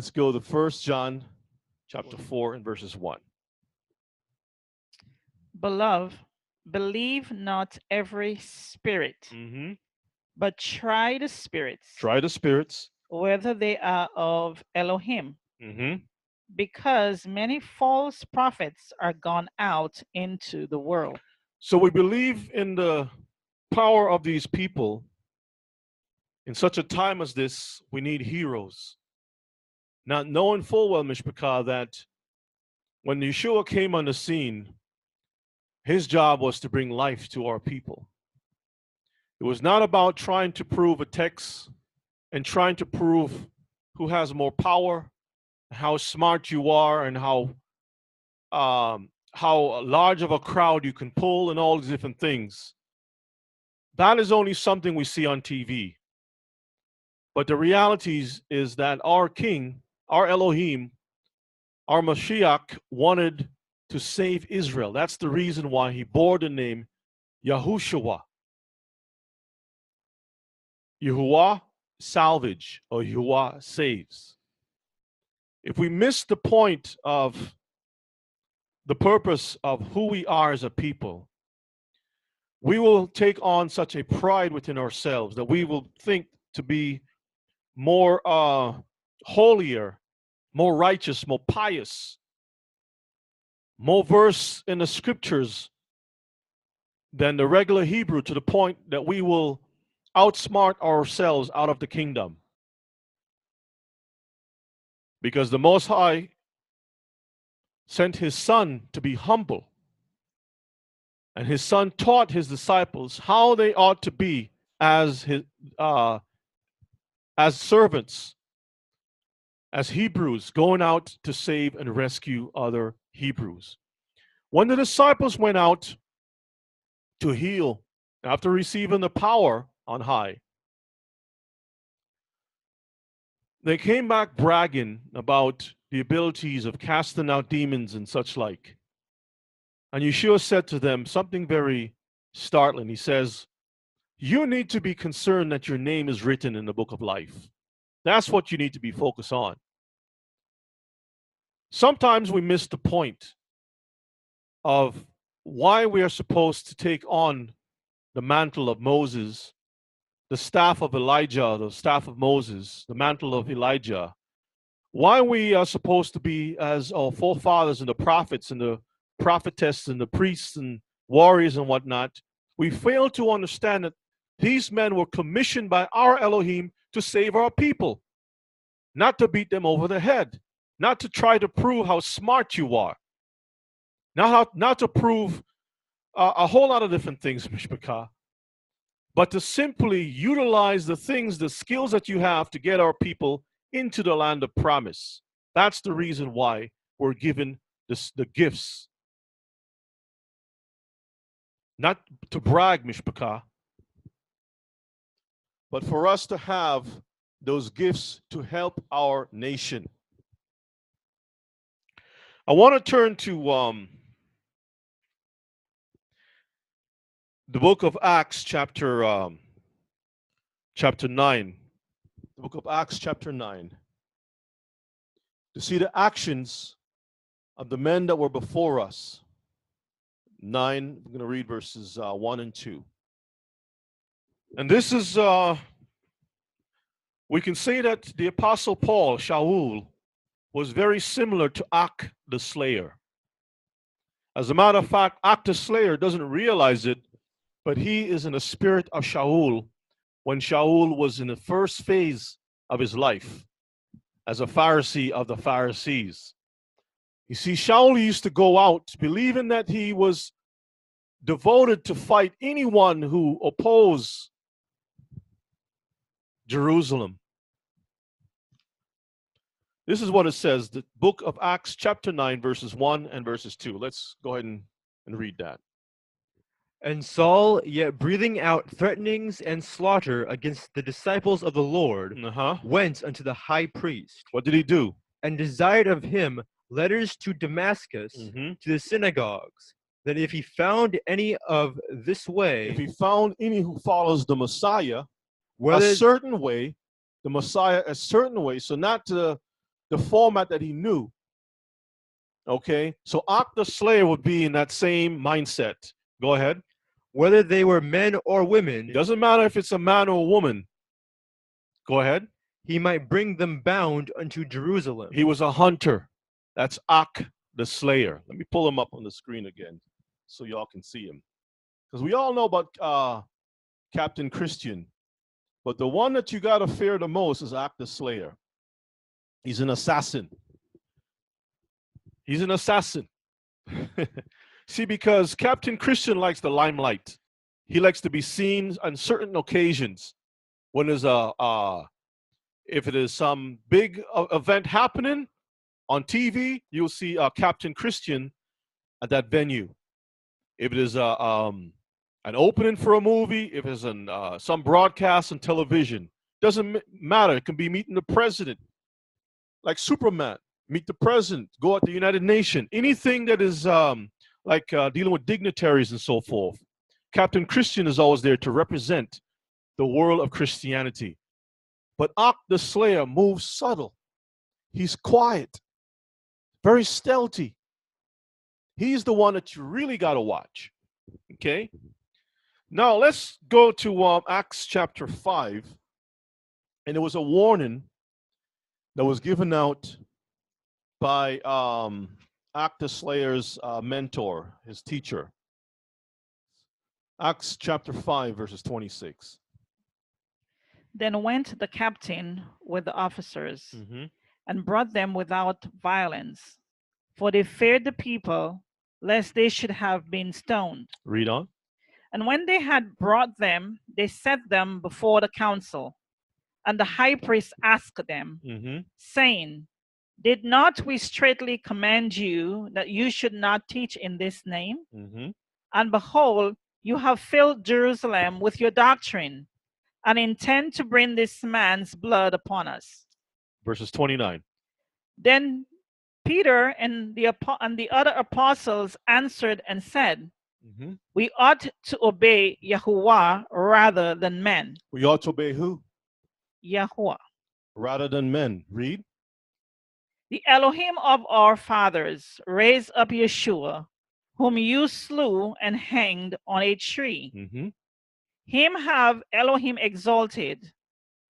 Let's go to 1 John chapter 4 and verses 1. Beloved, believe not every spirit, Mm-hmm. but try the spirits, Try the spirits. whether they are of Elohim, Mm-hmm. because many false prophets are gone out into the world. So we believe in the power of these people. In such a time as this, we need heroes. Not knowing full well, Mishpachah, that when Yeshua came on the scene, his job was to bring life to our people. It was not about trying to prove a text and trying to prove who has more power, how smart you are, and how large of a crowd you can pull, and all these different things. That is only something we see on TV. But the reality is that our King, our Elohim, our Mashiach wanted to save Israel. That's the reason why he bore the name Yahushua. Yahuwah, salvage, or Yahuwah saves. If we miss the point of the purpose of who we are as a people, we will take on such a pride within ourselves that we will think to be more holier, more righteous, more pious, more versed in the scriptures than the regular Hebrew, to the point that we will outsmart ourselves out of the kingdom. Because the Most High sent his Son to be humble. And his Son taught his disciples how they ought to be as servants, as Hebrews, going out to save and rescue other Hebrews. When the disciples went out to heal after receiving the power on high, they came back bragging about the abilities of casting out demons and such like. And Yeshua said to them something very startling. He says, you need to be concerned that your name is written in the book of life. That's what you need to be focused on. Sometimes we miss the point of why we are supposed to take on the mantle of Moses, the staff of Elijah, the staff of Moses, the mantle of Elijah. Why we are supposed to be as our forefathers and the prophets and the prophetess and the priests and warriors and whatnot. We fail to understand that these men were commissioned by our Elohim to save our people, not to beat them over the head, not to try to prove how smart you are, not to prove a whole lot of different things, Mishpachah, but to simply utilize the things, the skills that you have to get our people into the land of promise. That's the reason why we're given the gifts. Not to brag, Mishpachah, but for us to have those gifts to help our nation. I want to turn to the book of Acts, chapter 9. The book of Acts, chapter 9. To see the actions of the men that were before us. 9, we're going to read verses 1 and 2. And this is, we can say that the Apostle Paul, Shaul, was very similar to Ak the Slayer. As a matter of fact, Ak the Slayer doesn't realize it, but he is in the spirit of Shaul when Shaul was in the first phase of his life as a Pharisee of the Pharisees. You see, Shaul used to go out believing that he was devoted to fight anyone who opposed Jerusalem. This is what it says, the book of Acts, chapter 9, verses 1 and verses 2. Let's go ahead and read that. And Saul, yet breathing out threatenings and slaughter against the disciples of the Lord, went unto the high priest. What did he do? And desired of him letters to Damascus, to the synagogues, that if he found any of this way, if he found any who follows the Messiah whether a certain way, the Messiah a certain way, so not to the format that he knew. Okay, so Ak the Slayer would be in that same mindset. Go ahead. Whether they were men or It women, doesn't matter if it's a man or a woman. Go ahead. he might bring them bound unto Jerusalem. He was a hunter. That's Ak the Slayer. Let me pull him up on the screen again so y'all can see him. Because we all know about Captain Christian. But the one that you got to fear the most is Ak the Slayer. He's an assassin. He's an assassin. See, because Captain Christian likes the limelight. He likes to be seen on certain occasions. When there's if it is some big event happening on TV, you'll see Captain Christian at that venue. If it is an opening for a movie, if it's some broadcast on television, doesn't matter. It can be meeting the president, like Superman. Meet the president, go at the United Nations, anything that is dealing with dignitaries and so forth. Captain Christian is always there to represent the world of Christianity. But Ak the Slayer moves subtle. He's quiet, very stealthy. He's the one that you really got to watch. Okay? Now let's go to Acts chapter 5. And there was a warning that was given out by Ak the Slayer's mentor, his teacher. Acts chapter 5, verses 26. Then went the captain with the officers and brought them without violence, for they feared the people, lest they should have been stoned. Read on. And when they had brought them, they set them before the council. And the high priest asked them, saying, Did not we straitly command you that you should not teach in this name? And behold, you have filled Jerusalem with your doctrine, and intend to bring this man's blood upon us. Verses 29. Then Peter and the other apostles answered and said, We ought to obey Yahuwah rather than men. We ought to obey who? Yahuwah. Rather than men. Read. The Elohim of our fathers raised up Yeshua, whom you slew and hanged on a tree. Him have Elohim exalted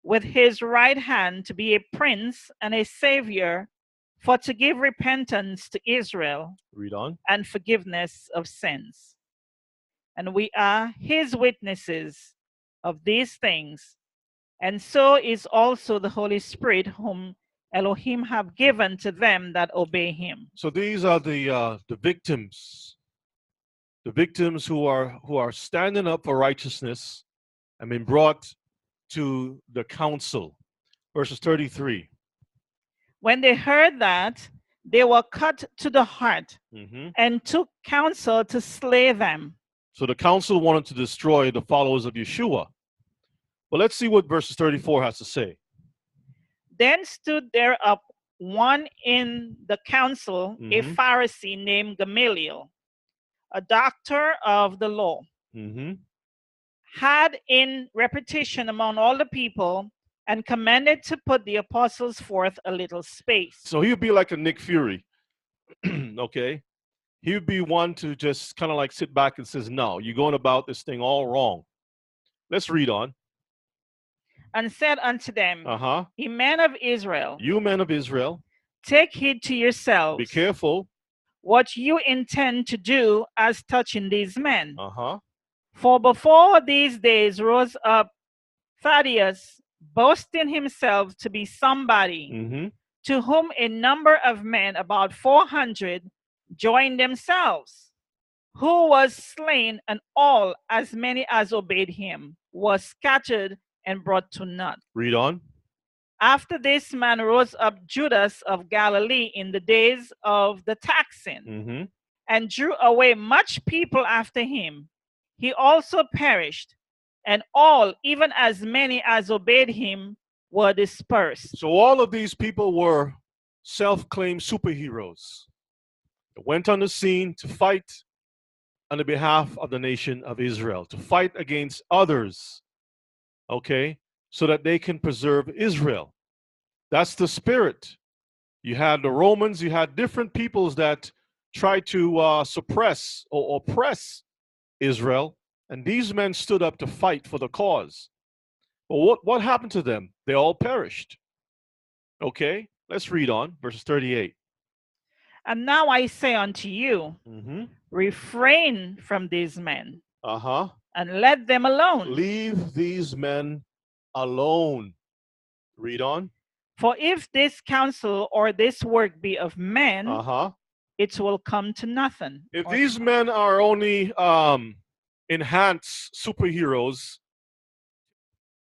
with his right hand to be a prince and a savior, for to give repentance to Israel. Read on. And forgiveness of sins. And we are his witnesses of these things, and so is also the Holy Spirit, whom Elohim have given to them that obey him. So these are the victims. The victims who are standing up for righteousness and been brought to the council. Verses 33. When they heard that, they were cut to the heart and took counsel to slay them. So the council wanted to destroy the followers of Yeshua. But let's see what verses 34 has to say. Then stood there up one in the council, a Pharisee named Gamaliel, a doctor of the law, had in reputation among all the people, and commanded to put the apostles forth a little space. So he would be like a Nick Fury. Okay? He would be one to just kind of like sit back and says, no, you're going about this thing all wrong. Let's read on. And said unto them, Ye men of Israel, you men of Israel, take heed to yourselves. Be careful what you intend to do as touching these men. For before these days rose up Thaddeus, boasting himself to be somebody, to whom a number of men, about 400, joined themselves, who was slain, and all, as many as obeyed him, was scattered and brought to naught. Read on. After this man rose up Judas of Galilee in the days of the taxing, and drew away much people after him. He also perished, and all, even as many as obeyed him, were dispersed. So all of these people were self-claimed superheroes that went on the scene to fight on the behalf of the nation of Israel, to fight against others, okay, so that they can preserve Israel. That's the spirit You had the Romans, you had different peoples that tried to suppress or oppress Israel, and these men stood up to fight for the cause. But what happened to them? They all perished. Okay, let's read on, verses 38. And now I say unto you, refrain from these men, and let them alone. Leave these men alone. Read on. For if this counsel or this work be of men, it will come to nothing. If these men are only enhanced superheroes,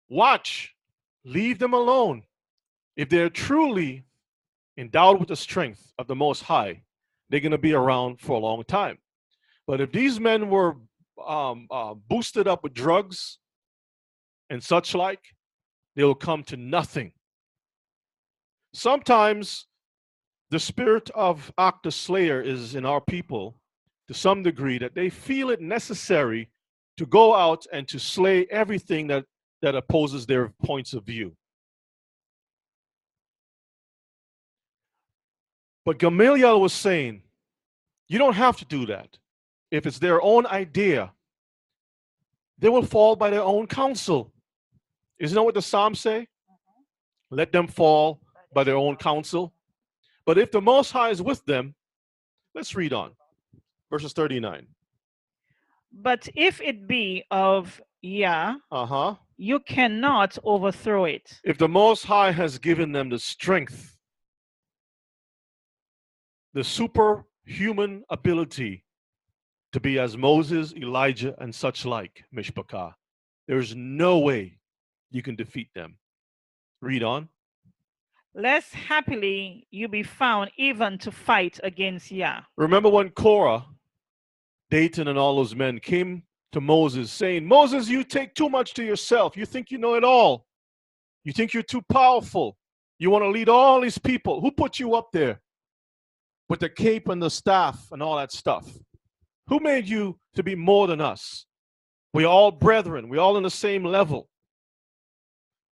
watch, leave them alone. If they're truly endowed with the strength of the Most High, they're going to be around for a long time. But if these men were boosted up with drugs and such like, they will come to nothing. Sometimes the spirit of Ak the Slayer is in our people to some degree that they feel it necessary to go out and to slay everything that opposes their points of view. But Gamaliel was saying, you don't have to do that. If it's their own idea, they will fall by their own counsel. Isn't that what the Psalms say? Let them fall by their own counsel. But if the Most High is with them, let's read on. Verses 39. But if it be of Yah, you cannot overthrow it. If the Most High has given them the strength, the superhuman ability to be as Moses, Elijah, and such like, Mishpachah, there's no way you can defeat them. Read on. Lest happily you be found even to fight against Yah. Remember when Korah, Dathan, and all those men came to Moses saying, Moses, you take too much to yourself. You think you know it all. You think you're too powerful. You want to lead all these people. Who put you up there with the cape and the staff and all that stuff? Who made you to be more than us? We're all brethren. We're all in the same level.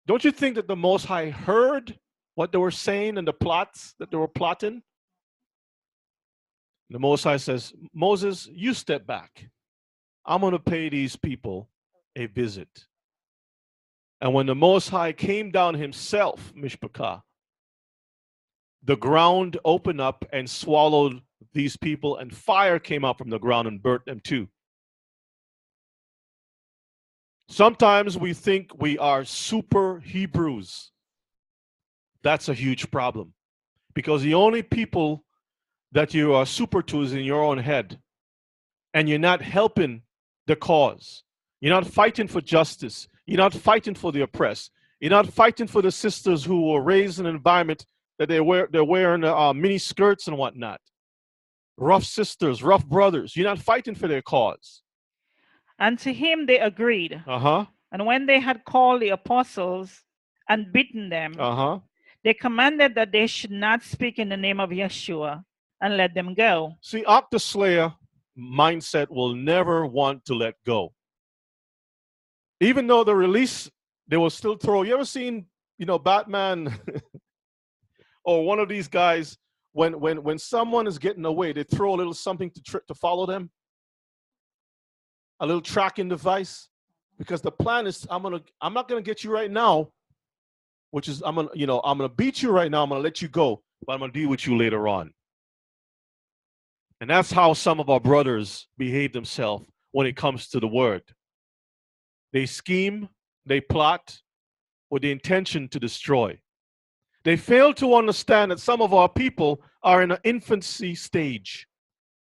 Don't you think that the Most High heard what they were saying and the plots that they were plotting? The Most High says, Moses, you step back. I'm going to pay these people a visit. And when the Most High came down himself, Mishpachah, the ground opened up and swallowed these people, and fire came out from the ground and burnt them too. Sometimes we think we are super Hebrews. That's a huge problem, because the only people that you are super to is in your own head, and you're not helping the cause. You're not fighting for justice. You're not fighting for the oppressed. You're not fighting for the sisters who were raised in an environment that they're wearing mini skirts and whatnot. Rough sisters, rough brothers. You're not fighting for their cause. And to him they agreed. And when they had called the apostles and beaten them, they commanded that they should not speak in the name of Yeshua and let them go. See, Ak the Slayer mindset will never want to let go. Even though the release, they will still throw. You ever seen, Batman or one of these guys, when someone is getting away, they throw a little something to follow them? A little tracking device? Because the plan is, I'm not gonna get you right now, which is I'm gonna beat you right now, I'm gonna let you go, but I'm gonna deal with you later on. And that's how some of our brothers behave themselves when it comes to the word. They scheme, they plot with the intention to destroy. They fail to understand that some of our people are in an infancy stage,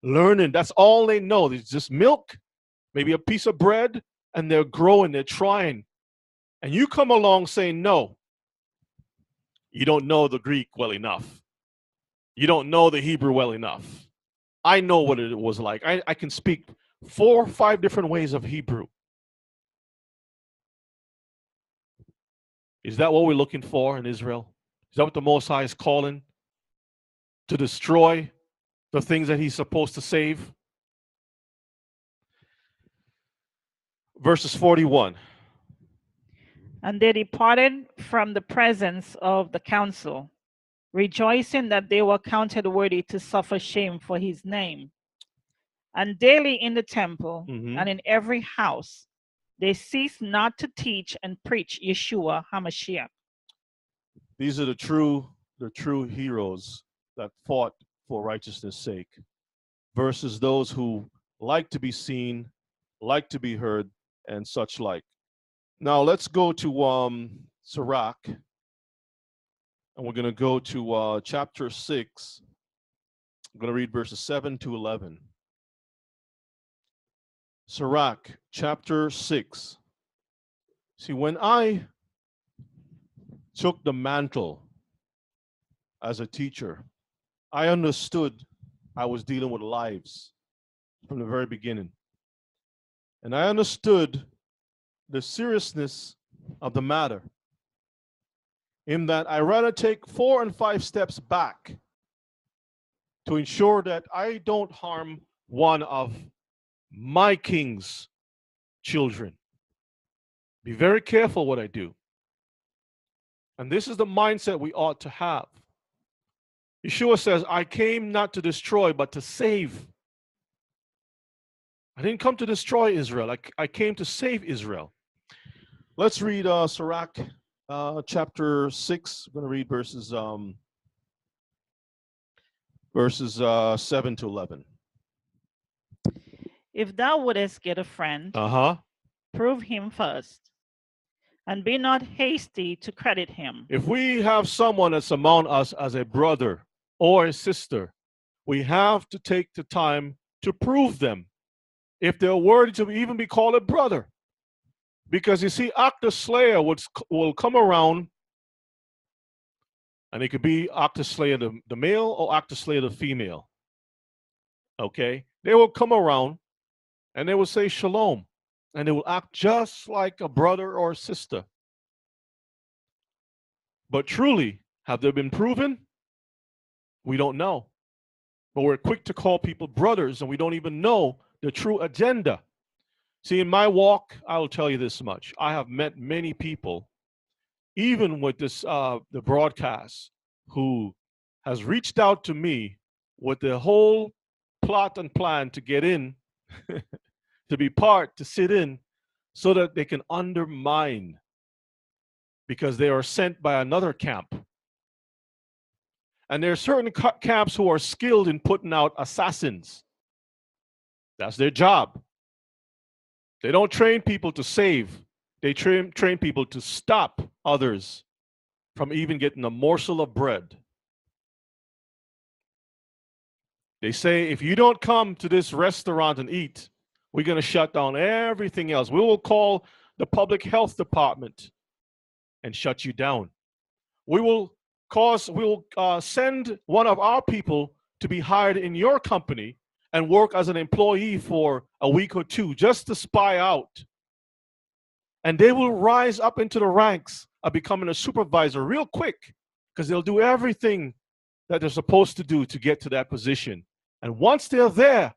learning. That's all they know. There's just milk, maybe a piece of bread, and they're growing, they're trying. And you come along saying, no, you don't know the Greek well enough. You don't know the Hebrew well enough. I know what it was like. I can speak 4 or 5 different ways of Hebrew. Is that what we're looking for in Israel? Is that what the Most High is calling? To destroy the things that he's supposed to save? Verses 41. And they departed from the presence of the council rejoicing that they were counted worthy to suffer shame for his name. And daily in the temple and in every house, they ceased not to teach and preach Yeshua HaMashiach. These are the true heroes that fought for righteousness' sake, versus those who like to be seen, like to be heard, and such like. Now let's go to Sirach, and we're going to go to chapter 6. I'm going to read verses 7 to 11. Sirach, chapter 6. See, when I took the mantle as a teacher, I understood I was dealing with lives from the very beginning. And I understood the seriousness of the matter, in that I rather take 4 and 5 steps back to ensure that I don't harm one of my king's children. Be very careful what I do. And this is the mindset we ought to have. Yeshua says, I came not to destroy, but to save. I didn't come to destroy Israel. I came to save Israel. Let's read Sirach chapter 6. I'm going to read verses 7 to 11. If thou wouldest get a friend, prove him first, and be not hasty to credit him. If we have someone that's among us as a brother or a sister, we have to take the time to prove them, if they're worthy to even be called a brother. Because you see, Ak the Slayer will come around, and it could be Ak the Slayer the male or Ak the Slayer the female. Okay? They will come around and they will say shalom, and they will act just like a brother or a sister. But truly, have they been proven? We don't know. But we're quick to call people brothers, and we don't even know the true agenda. See, in my walk, I will tell you this much. I have met many people, even with this the broadcast, who has reached out to me with the whole plot and plan to get in, to be part, to sit in, so that they can undermine, because they are sent by another camp. And there are certain camps who are skilled in putting out assassins. That's their job. They don't train people to save. They train people to stop others from even getting a morsel of bread. They say, if you don't come to this restaurant and eat, we're going to shut down everything else. We will call the public health department and shut you down. We will send one of our people to be hired in your company and work as an employee for a week or two just to spy out. And they will rise up into the ranks of becoming a supervisor real quick, because they'll do everything that they're supposed to do to get to that position. And once they're there,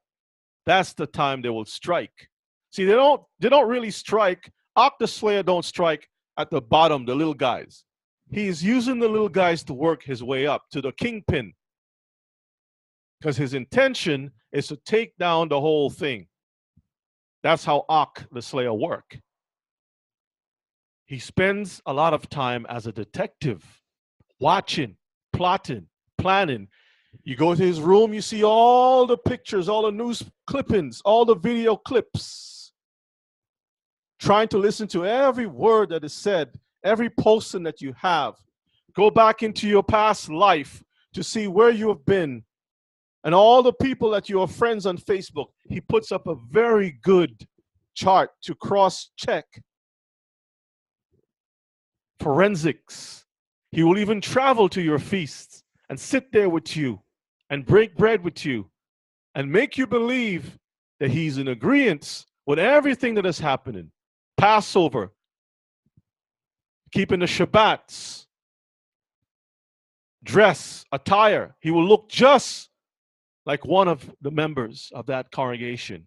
that's the time they will strike. See, they don't really strike. Ak the Slayer don't strike at the bottom, the little guys. He's using the little guys to work his way up to the kingpin, because his intention is to take down the whole thing. That's how Ak the Slayer work. He spends a lot of time as a detective, watching, plotting, planning. You go to his room, you see all the pictures, all the news clippings, all the video clips, trying to listen to every word that is said, every posting that you have. Go back into your past life to see where you have been, and all the people that you are friends on Facebook. He puts up a very good chart to cross-check. Forensics. He will even travel to your feasts and sit there with you and break bread with you and make you believe that he's in agreement with everything that is happening. Passover, keeping the Shabbats, dress, attire. He will look just like one of the members of that congregation.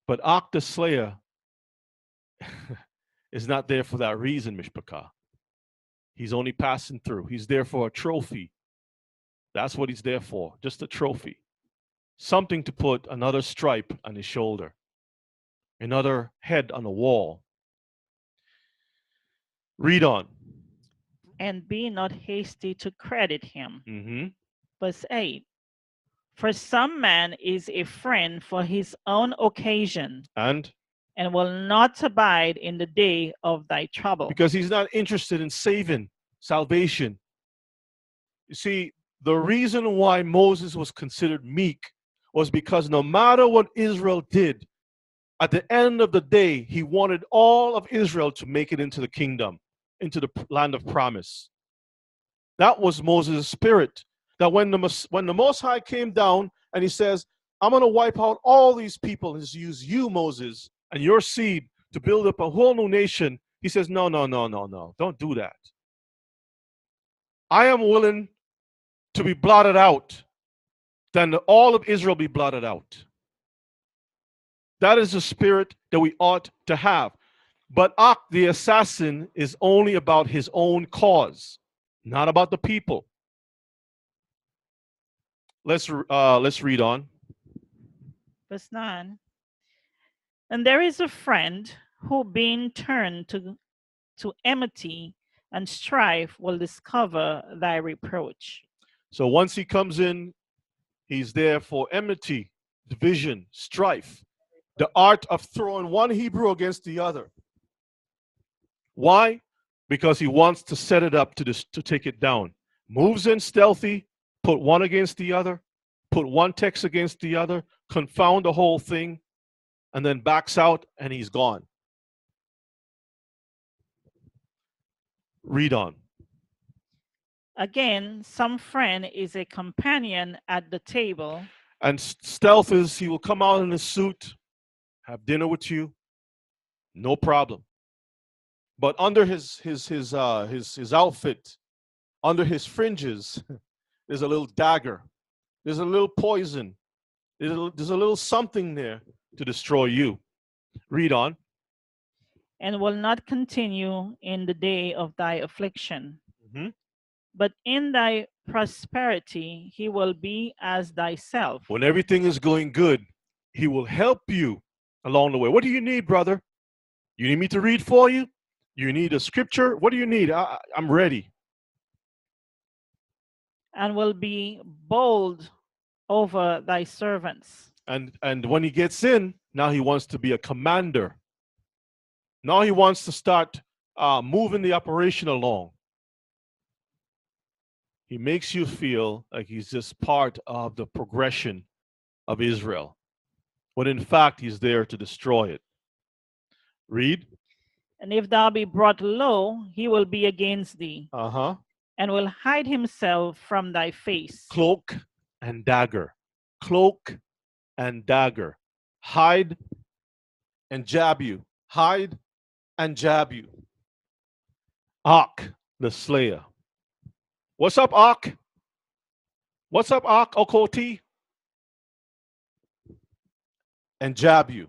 But Ak the Slayer is not there for that reason, Mishpachah. He's only passing through. He's there for a trophy. That's what he's there for, just a trophy. Something to put another stripe on his shoulder, another head on the wall. Read on. And be not hasty to credit him. Mm-hmm. Verse 8. For some man is a friend for his own occasion, and will not abide in the day of thy trouble. Because he's not interested in salvation. You see, the reason why Moses was considered meek was because no matter what Israel did, at the end of the day, he wanted all of Israel to make it into the kingdom, into the land of promise. That was Moses' spirit. That when the Most High came down and he says, I'm going to wipe out all these people and just use you, Moses, and your seed to build up a whole new nation, he says, no, don't do that. I am willing to be blotted out than all of Israel be blotted out. That is the spirit that we ought to have. But Ak, the assassin, is only about his own cause, not about the people. Let's read on. Verse 9. And there is a friend who, being turned to enmity and strife, will discover thy reproach. So once he comes in, he's there for enmity, division, strife, the art of throwing one Hebrew against the other. Why? Because he wants to set it up to take it down. Moves in stealthy, put one against the other, put one text against the other, confound the whole thing, and then backs out and he's gone. Read on. Again, some friend is a companion at the table. And stealth is he will come out in a suit, have dinner with you, no problem. But under his outfit, under his fringes, there's a little dagger. There's a little poison. There's a little something there to destroy you. Read on. And will not continue in the day of thy affliction. Mm-hmm. But in thy prosperity he will be as thyself. When everything is going good, he will help you along the way. What do you need, brother? You need me to read for you? You need a scripture? What do you need? I'm ready. And will be bold over thy servants. And when he gets in, now he wants to be a commander. Now he wants to start moving the operation along. He makes you feel like he's just part of the progression of Israel, when in fact he's there to destroy it. Read. And if thou be brought low, he will be against thee. And will hide himself from thy face. Cloak and dagger. Cloak and dagger. Hide and jab you. Hide and jab you. Ak, the slayer. What's up, Ak? What's up, Ak, Okoti? And jab you.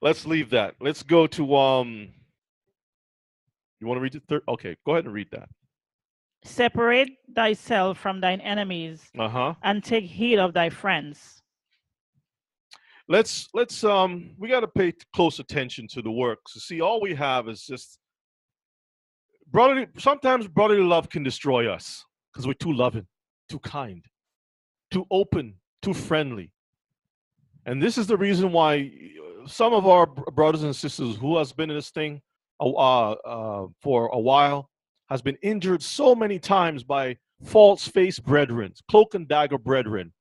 Let's leave that. Let's go to you want to read the third? Okay, go ahead and read that. Separate thyself from thine enemies, and take heed of thy friends. Let's we got to pay close attention to the works. You see, all we have is just brotherly. Sometimes brotherly love can destroy us because we're too loving, too kind, too open, too friendly. And this is the reason why some of our brothers and sisters who has been in this thing for a while has been injured so many times by false-faced brethren, cloak and dagger brethren,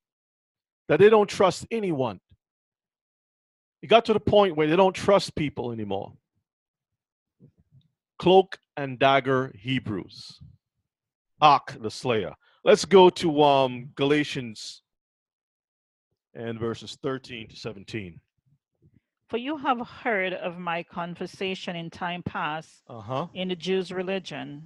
that they don't trust anyone. It got to the point where they don't trust people anymore. Cloak and dagger Hebrews. Ak, the slayer. Let's go to Galatians and verses 13 to 17. For you have heard of my conversation in time past in the Jews' religion,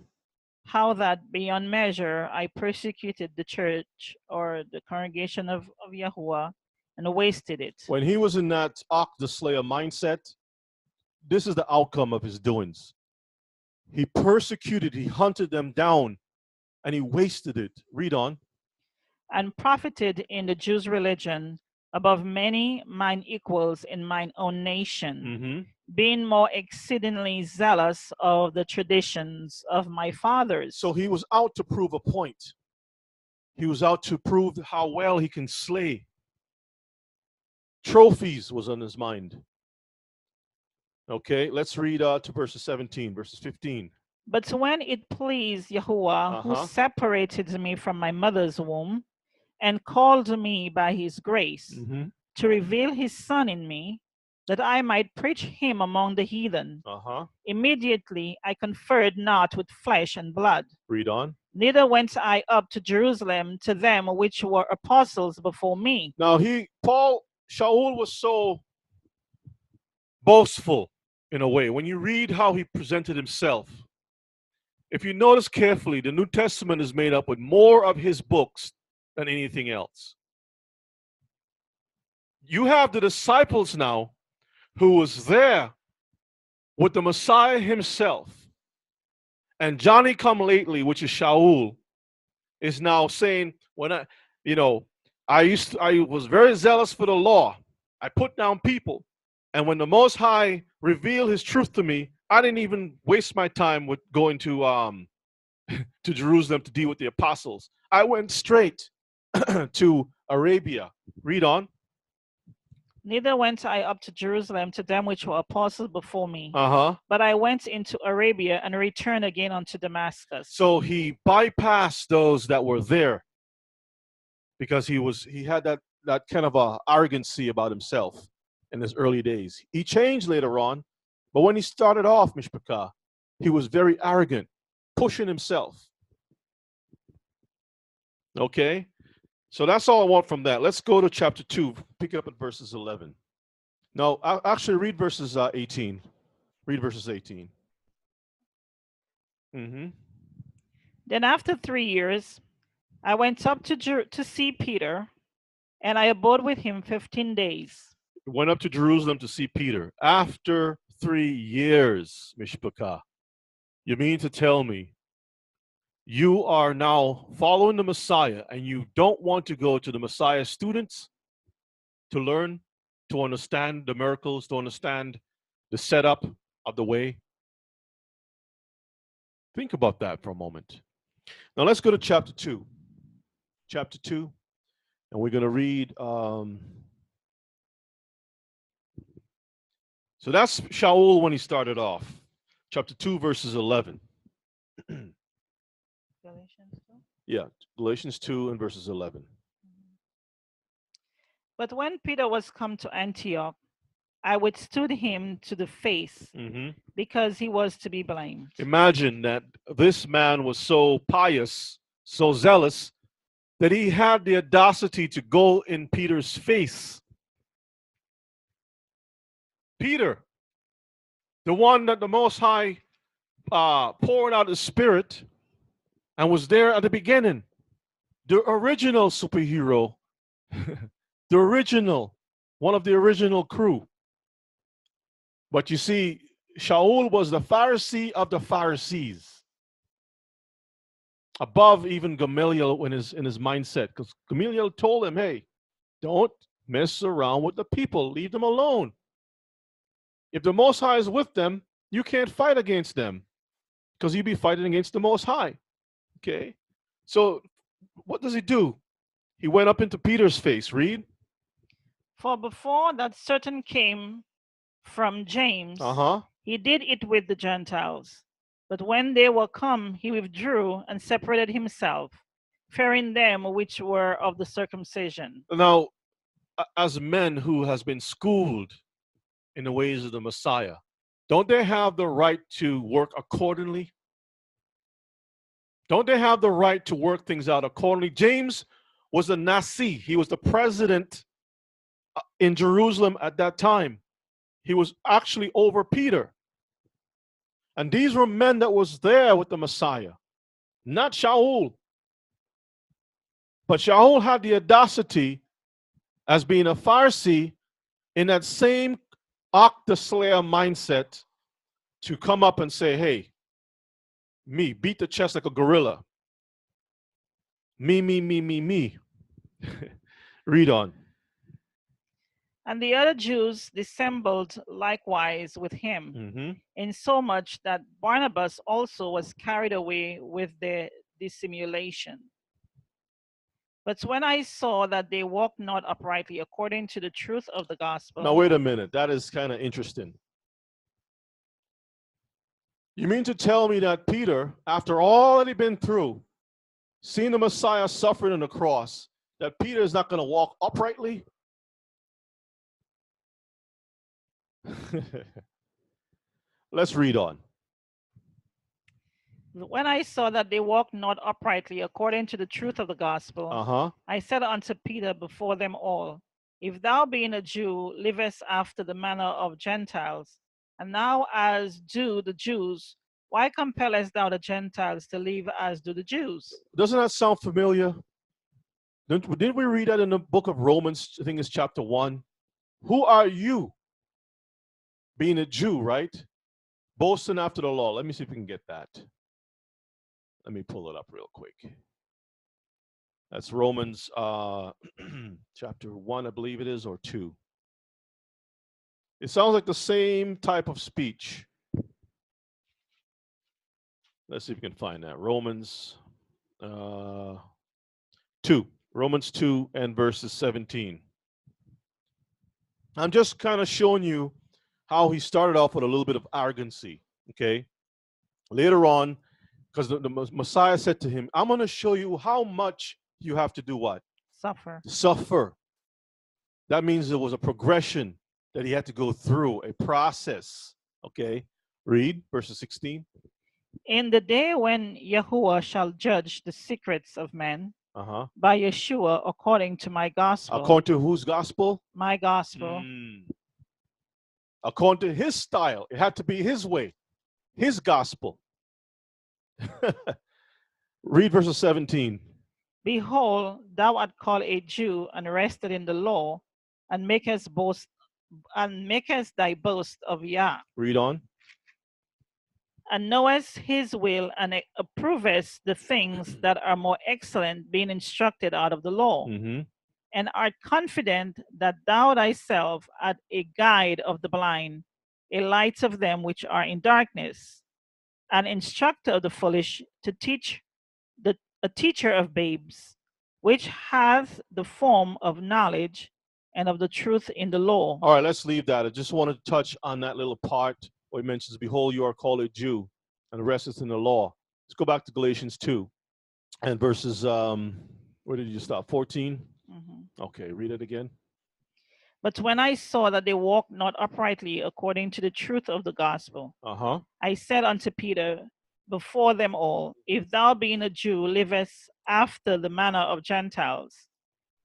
how that beyond measure I persecuted the church or the congregation of Yahuwah and wasted it. When he was in that Ak the slayer mindset, this is the outcome of his doings. He persecuted, he hunted them down, and he wasted it. Read on. And profited in the Jews' religion above many mine equals in mine own nation, being more exceedingly zealous of the traditions of my fathers. So he was out to prove a point. He was out to prove how well he can slay. Trophies was on his mind. Okay, let's read to verses 17, verses 15. But when it pleased Yahuwah, who separated me from my mother's womb, and called me by his grace, to reveal his Son in me, that I might preach him among the heathen, immediately I conferred not with flesh and blood. Read on. Neither went I up to Jerusalem to them which were apostles before me. Now Shaul was so boastful in a way. When you read how he presented himself, if you notice carefully, the New Testament is made up with more of his books than anything else. You have the disciples now who was there with the Messiah himself. And Johnny come lately, which is Shaul, is now saying, when I was very zealous for the law. I put down people. And when the Most High revealed his truth to me, I didn't even waste my time with going to Jerusalem to deal with the apostles. I went straight to Arabia. Read on. Neither went I up to Jerusalem to them which were apostles before me. But I went into Arabia and returned again unto Damascus. So he bypassed those that were there because he had that kind of a arrogancy about himself in his early days. He changed later on, but when he started off, Mishpachah, he was very arrogant, pushing himself. Okay? So that's all I want from that. Let's go to chapter 2, pick up at verses 11. No, I'll actually read verses 18. Read verses 18. Then after 3 years, I went up to see Peter, and I abode with him 15 days. Went up to Jerusalem to see Peter. After 3 years, Mishpachah, you mean to tell me you are now following the Messiah and you don't want to go to the Messiah students to learn, to understand the miracles, to understand the setup of the way? Think about that for a moment. Now let's go to chapter 2. Chapter 2, and we're going to read. So that's Shaul when he started off. Chapter 2, verses 11. Galatians 2? Yeah, Galatians 2 and verses 11. But when Peter was come to Antioch, I withstood him to the face, because he was to be blamed. Imagine that this man was so pious, so zealous, that he had the audacity to go in Peter's face. Peter, the one that the Most High poured out his Spirit and was there at the beginning, the original superhero, the original, one of the original crew. But you see, Shaul was the Pharisee of the Pharisees, above even Gamaliel in his mindset, because Gamaliel told him, hey, don't mess around with the people, leave them alone. If the Most High is with them, you can't fight against them, because you'd be fighting against the Most High. Okay, so what does he do? He went up into Peter's face. Read. For before that certain came from James, he did it with the Gentiles. But when they were come, he withdrew and separated himself, fearing them which were of the circumcision. Now, as men who has been schooled in the ways of the Messiah, don't they have the right to work accordingly? Don't they have the right to work things out accordingly? James was a Nasi. He was the president in Jerusalem at that time. He was actually over Peter. And these were men that was there with the Messiah, not Shaul. But Shaul had the audacity, as being a Pharisee, in that same Ak the Slayer mindset, to come up and say, hey, Me. Beat the chest like a gorilla. Me. Read on. And the other Jews dissembled likewise with him, insomuch that Barnabas also was carried away with their dissimulation. But when I saw that they walked not uprightly according to the truth of the gospel. Now, wait a minute. That is kind of interesting. You mean to tell me that Peter, after all that he'd been through, seeing the Messiah suffering on the cross, that Peter is not going to walk uprightly? Let's read on. When I saw that they walked not uprightly according to the truth of the gospel, I said unto Peter before them all, if thou being a Jew livest after the manner of Gentiles, and now as do the Jews, why compellest thou the Gentiles to live as do the Jews? Doesn't that sound familiar? Didn't we read that in the book of Romans? I think it's chapter 1. Who are you? Being a Jew, right? Boasting after the law. Let me see if we can get that. Let me pull it up real quick. That's Romans chapter 1, I believe it is, or 2. It sounds like the same type of speech. Let's see if we can find that. Romans 2. Romans 2 and verses 17. I'm just kind of showing you how he started off with a little bit of arrogancy, okay? Later on, because the Messiah said to him, I'm going to show you how much you have to do what? Suffer. That means there was a progression that he had to go through, a process, okay? Read verses 16. In the day when Yahuwah shall judge the secrets of men, by Yeshua according to my gospel. According to whose gospel? My gospel. According to his style. It had to be his way, his gospel. Read verse 17. Behold, thou art called a Jew and rested in the law, and makest thy boast of Yah. Read on. And knowest his will, and approvest the things that are more excellent, being instructed out of the law, and art confident that thou thyself art a guide of the blind, a light of them which are in darkness, an instructor of the foolish, to teach a teacher of babes, which hath the form of knowledge and of the truth in the law. All right, let's leave that. I just want to touch on that little part where it mentions, behold, you are called a Jew, and the rest is in the law. Let's go back to Galatians 2 and verses, where did you stop? 14? Okay, read it again. But when I saw that they walked not uprightly according to the truth of the gospel, I said unto Peter before them all, if thou being a Jew livest after the manner of Gentiles,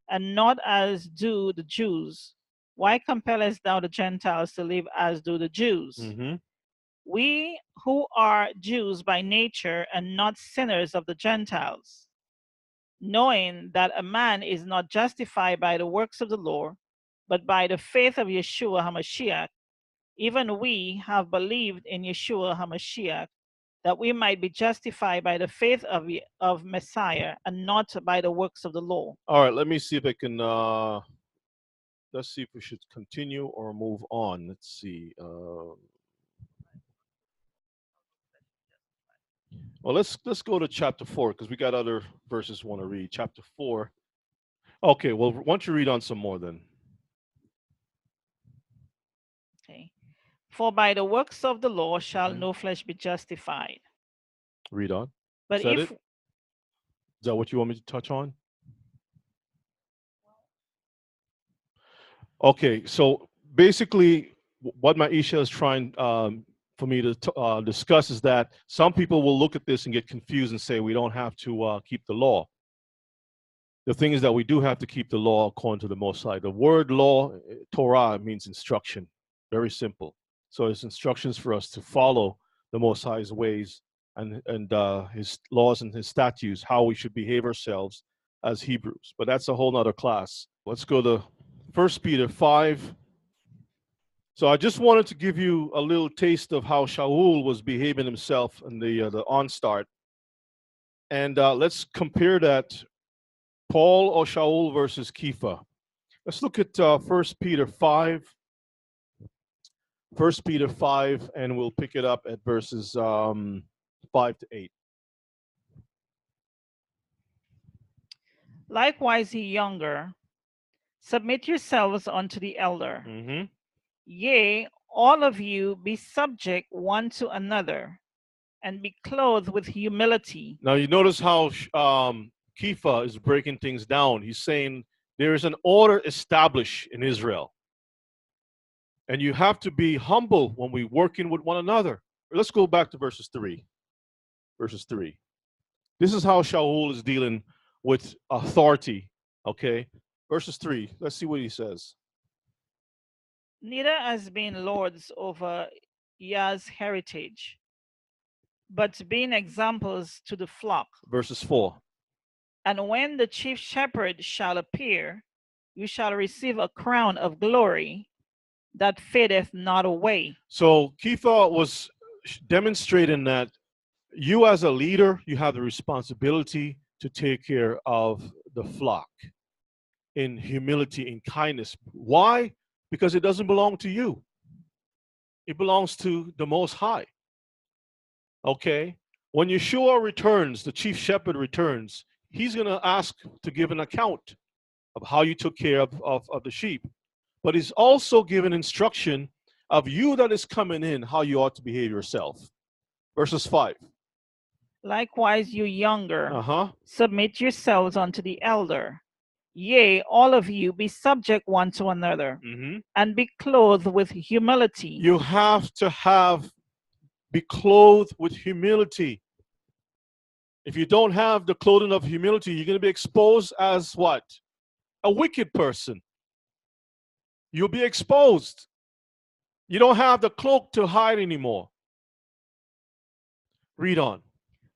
and not as do the Jews, why compellest thou the Gentiles to live as do the Jews? We who are Jews by nature and not sinners of the Gentiles, knowing that a man is not justified by the works of the law, but by the faith of Yeshua HaMashiach, even we have believed in Yeshua HaMashiach, that we might be justified by the faith of Messiah and not by the works of the law. All right, let me see if I can, let's see if we should continue or move on. Let's see. Well, let's go to chapter 4, because we got other verses we want to read. Chapter 4. Okay, well, why don't you read on some more then? Okay. For by the works of the law shall no flesh be justified. Read on. But Is that it? Is that what you want me to touch on? Okay, so basically what Maisha is trying for me to discuss is that some people will look at this and get confused and say we don't have to keep the law. The thing is that we do have to keep the law according to the Most High. The word law, Torah, means instruction. Very simple. So it's instructions for us to follow the Most High's ways and his laws and his statutes, how we should behave ourselves as Hebrews. But that's a whole nother class. Let's go to 1 Peter 5 So I just wanted to give you a little taste of how Shaul was behaving himself in the onstart. And let's compare that, Paul or Shaul versus Kepha. Let's look at 1 Peter 5. 1 Peter 5, and we'll pick it up at verses 5 to 8. Likewise, ye younger, submit yourselves unto the elder. Yea, all of you be subject one to another, and be clothed with humility. Now you notice how Kepha is breaking things down. He's saying there is an order established in Israel. And you have to be humble when we're working with one another. Let's go back to verses 3. Verses 3. This is how Shaul is dealing with authority. Okay? Verses 3. Let's see what he says. Neither as being lords over Yah's heritage, but being examples to the flock. Verses 4. And when the chief shepherd shall appear, you shall receive a crown of glory that fadeth not away. So Kepha was demonstrating that you as a leader, you have the responsibility to take care of the flock in humility, in kindness. Why? Because it doesn't belong to you. It belongs to the Most High. Okay? When Yeshua returns, the chief shepherd returns, he's going to ask to give an account of how you took care of the sheep. But he's also given instruction of you that is coming in, how you ought to behave yourself. Verses 5. Likewise, you younger, submit yourselves unto the elder. Yea, all of you be subject one to another, and be clothed with humility. You have to be clothed with humility. If you don't have the clothing of humility, you're going to be exposed as what? A wicked person. You'll be exposed. You don't have the cloak to hide anymore. Read on.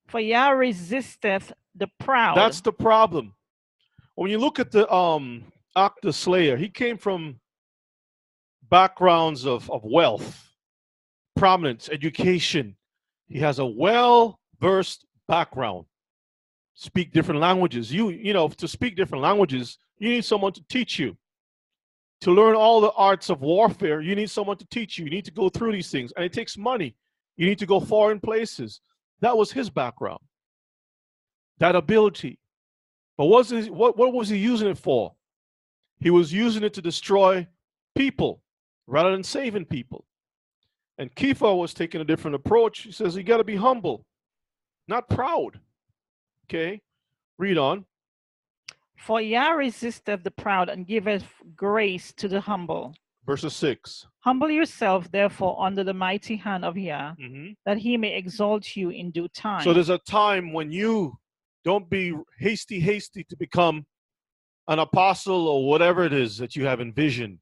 For Yah resisteth the proud. That's the problem. When you look at the Ak Slayer, he came from backgrounds of wealth, prominence, education. He has a well-versed background. Speak different languages. You know, to speak different languages, you need someone to teach you. To learn all the arts of warfare, you need someone to teach you. You need to go through these things, and it takes money. You need to go foreign places. That was his background, that ability. But what was he using it for? He was using it to destroy people rather than saving people. And Kepha was taking a different approach. He says you got to be humble, not proud. Okay, read on. For Yah resisteth the proud and giveth grace to the humble. Verses 6. Humble yourself, therefore, under the mighty hand of Yah, that he may exalt you in due time. So there's a time when you don't be hasty to become an apostle or whatever it is that you have envisioned.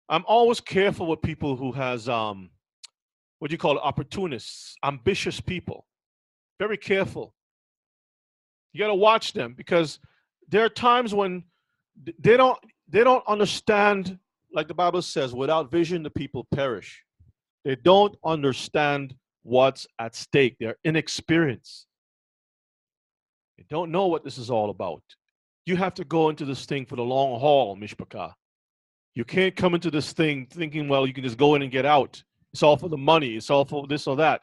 I'm always careful with people who has, what do you call it, opportunists, ambitious people. Very careful. You got to watch them, because there are times when they don't understand, like the Bible says, without vision the people perish. They don't understand what's at stake. They're inexperienced. They don't know what this is all about. You have to go into this thing for the long haul, Mishpachah. You can't come into this thing thinking, well, you can just go in and get out. It's all for the money. It's all for this or that.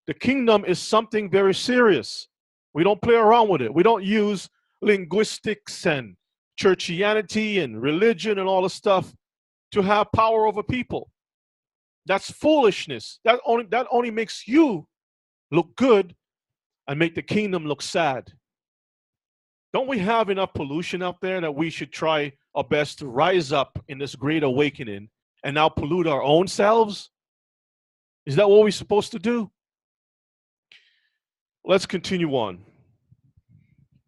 The kingdom is something very serious. We don't play around with it. We don't use linguistics and churchianity and religion and all this stuff to have power over people. That's foolishness. That only makes you look good and make the kingdom look sad. Don't we have enough pollution out there that we should try our best to rise up in this great awakening and now pollute our own selves? Is that what we're supposed to do? Let's continue on.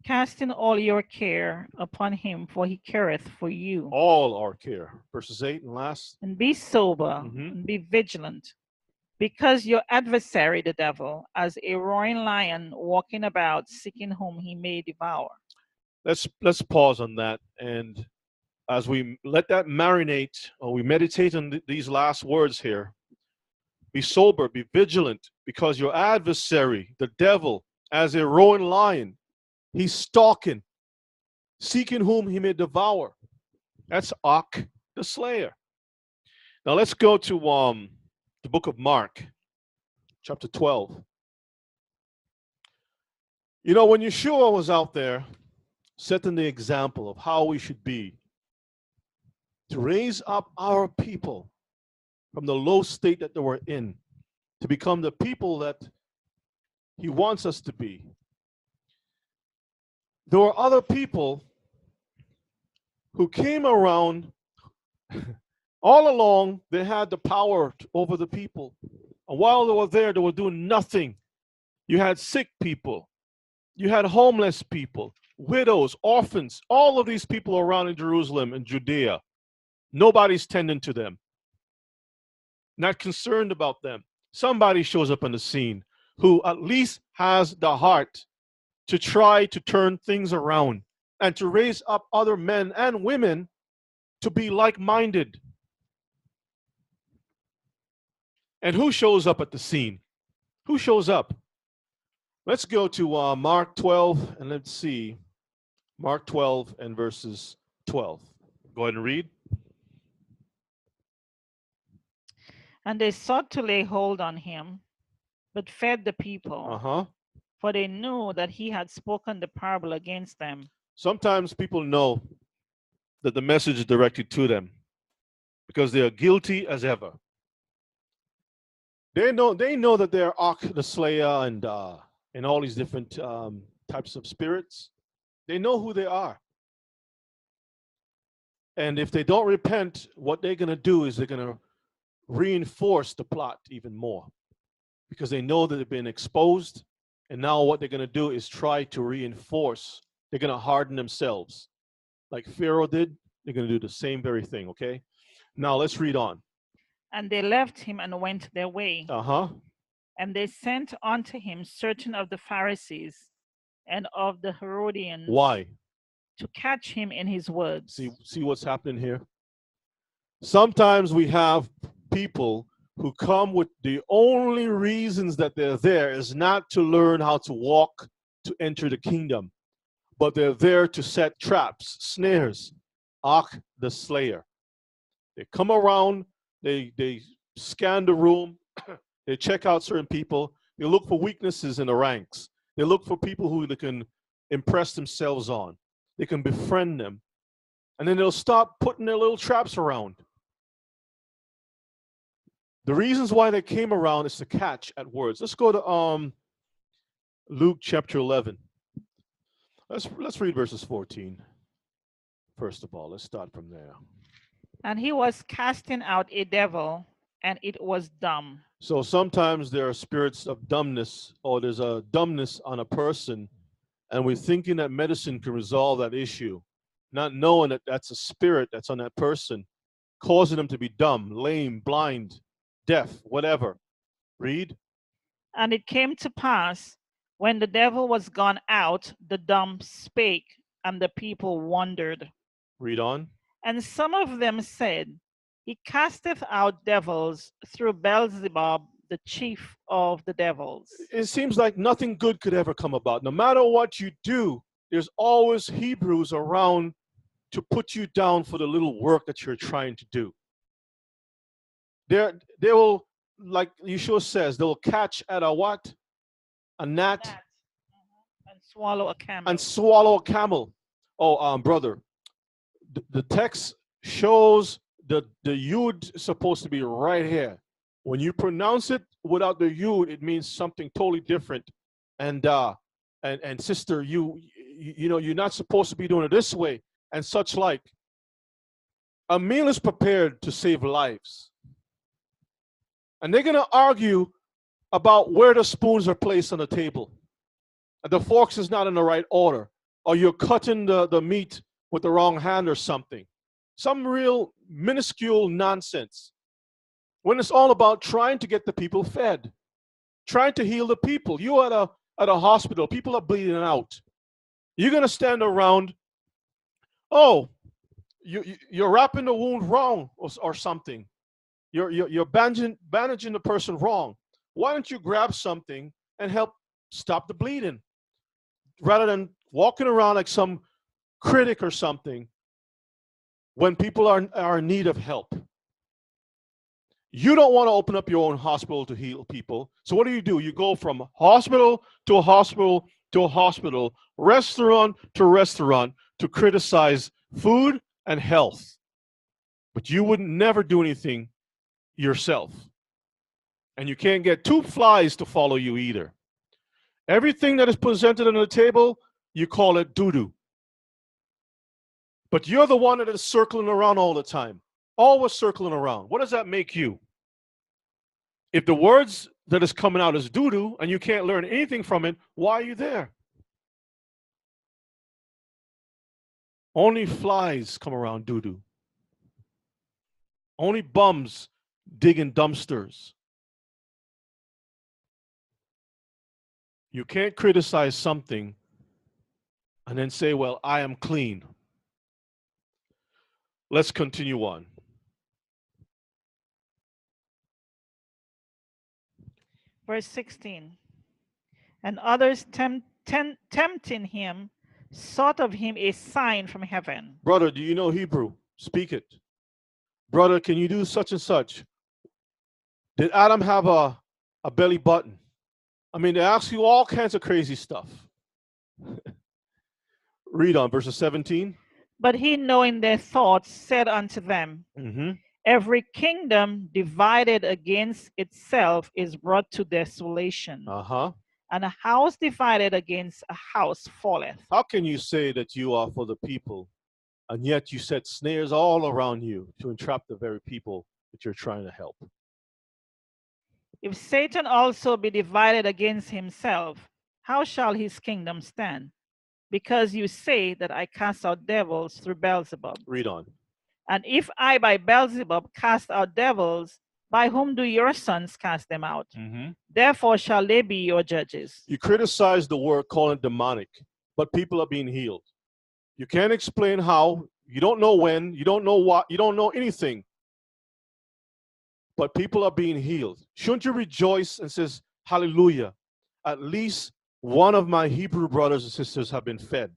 Casting all your care upon him, for he careth for you. All our care. Verses 8 and last. And be sober, and be vigilant, because your adversary, the devil, as a roaring lion, walking about, seeking whom he may devour. Let's pause on that. And as we let that marinate, or we meditate on these last words here, be sober, be vigilant, because your adversary, the devil, as a roaring lion, he's stalking, seeking whom he may devour. That's Og, the slayer. Now let's go to the book of Mark, chapter 12. You know, when Yeshua was out there setting the example of how we should be to raise up our people from the low state that they were in to become the people that he wants us to be, there were other people who came around. All along, they had the power over the people. And while they were there, they were doing nothing. You had sick people. You had homeless people, widows, orphans, all of these people around in Jerusalem and Judea. Nobody's tending to them. Not concerned about them. Somebody shows up on the scene who at least has the heart to try to turn things around and to raise up other men and women to be like-minded. And who shows up at the scene? Who shows up? Let's go to Mark 12, and let's see. Mark 12 and verses 12. Go ahead and read. And they sought to lay hold on him, but fed the people, for they knew that he had spoken the parable against them. Sometimes people know that the message is directed to them because they are guilty as ever. They know that they're Og the Slayer and all these different types of spirits. They know who they are. And if they don't repent, what they're going to do is they're going to reinforce the plot even more, because they know that they've been exposed. And now what they're going to do is try to reinforce. They're going to harden themselves. Like Pharaoh did, they're going to do the same very thing, okay? Now let's read on. And they left him and went their way. And they sent unto him certain of the Pharisees and of the Herodians. Why? To catch him in his words. See what's happening here? Sometimes we have people who come with the only reasons that they're there is not to learn how to walk to enter the kingdom, but they're there to set traps, snares. Og the Slayer. They come around, they scan the room, they check out certain people, they look for weaknesses in the ranks. They look for people who they can impress themselves on. They can befriend them. And then they'll stop putting their little traps around. The reasons why they came around is to catch at words. Let's go to Luke chapter 11. Let's read verses 14. First of all, let's start from there. And he was casting out a devil, and it was dumb. So sometimes there are spirits of dumbness, or there's a dumbness on a person, and we're thinking that medicine can resolve that issue, not knowing that that's a spirit that's on that person, causing them to be dumb, lame, blind, deaf, whatever. Read. And it came to pass, when the devil was gone out, the dumb spake, and the people wondered. Read on. And some of them said, He casteth out devils through Beelzebub, the chief of the devils. It seems like nothing good could ever come about. No matter what you do, there's always Hebrews around to put you down for the little work that you're trying to do. They will, like Yeshua says, they'll catch at a what? A gnat. And swallow a camel. And swallow a camel. Oh, brother, the text shows the yud is supposed to be right here. When you pronounce it without the yud, it means something totally different. And sister, you know, you're not supposed to be doing it this way, and such like. A meal is prepared to save lives. And they're going to argue about where the spoons are placed on the table. And the forks is not in the right order. Or you're cutting the meat with the wrong hand or something. Some real minuscule nonsense. When it's all about trying to get the people fed. Trying to heal the people. You're at a hospital. People are bleeding out. You're going to stand around. Oh, You're wrapping the wound wrong or something. You're bandaging the person wrong. Why don't you grab something and help stop the bleeding rather than walking around like some critic or something when people are in need of help? You don't want to open up your own hospital to heal people. So what do? You go from hospital to a hospital to a hospital, restaurant to criticize food and health. But you would never do anything yourself. And you can't get two flies to follow you either. Everything that is presented on the table, you call it doo-doo. But you're the one that is circling around all the time. Always circling around. What does that make you? If the words that is coming out is doo-doo and you can't learn anything from it, why are you there? Only flies come around doo-doo. Only bums dig in dumpsters. You can't criticize something and then say, well, I am clean. Let's continue on. Verse 16. And others tempting him sought of him a sign from heaven. Brother, do you know Hebrew? Speak it. Brother, can you do such and such? Did Adam have a belly button? I mean, they ask you all kinds of crazy stuff. Read on, verses 17. But he, knowing their thoughts, said unto them, Every kingdom divided against itself is brought to desolation. And a house divided against a house falleth. How can you say that you are for the people, and yet you set snares all around you to entrap the very people that you're trying to help? If Satan also be divided against himself, how shall his kingdom stand? Because you say that I cast out devils through Beelzebub. Read on. And if I by Beelzebub cast out devils, by whom do your sons cast them out? Therefore shall they be your judges. You criticize the word, calling it demonic, but people are being healed. You can't explain how, you don't know when, you don't know what, you don't know anything. But people are being healed. Shouldn't you rejoice and says, hallelujah, at least one of my Hebrew brothers and sisters have been fed.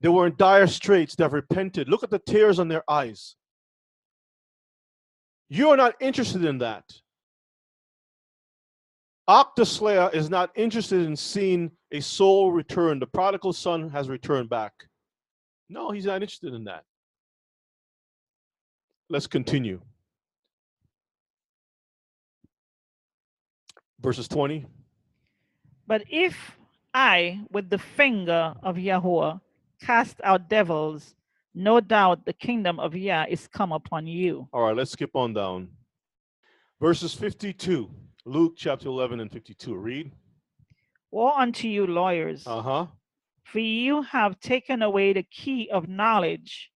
They were in dire straits, they've repented. Look at the tears on their eyes. You are not interested in that. Ak the Slayer is not interested in seeing a soul return. The prodigal son has returned back. No, he's not interested in that. Let's continue. Verses 20. But if I, with the finger of Yahweh, cast out devils, no doubt the kingdom of Yah is come upon you. All right, let's skip on down. Verses 52. Luke chapter 11 and 52. Read. Woe unto you, lawyers, for you have taken away the key of knowledge.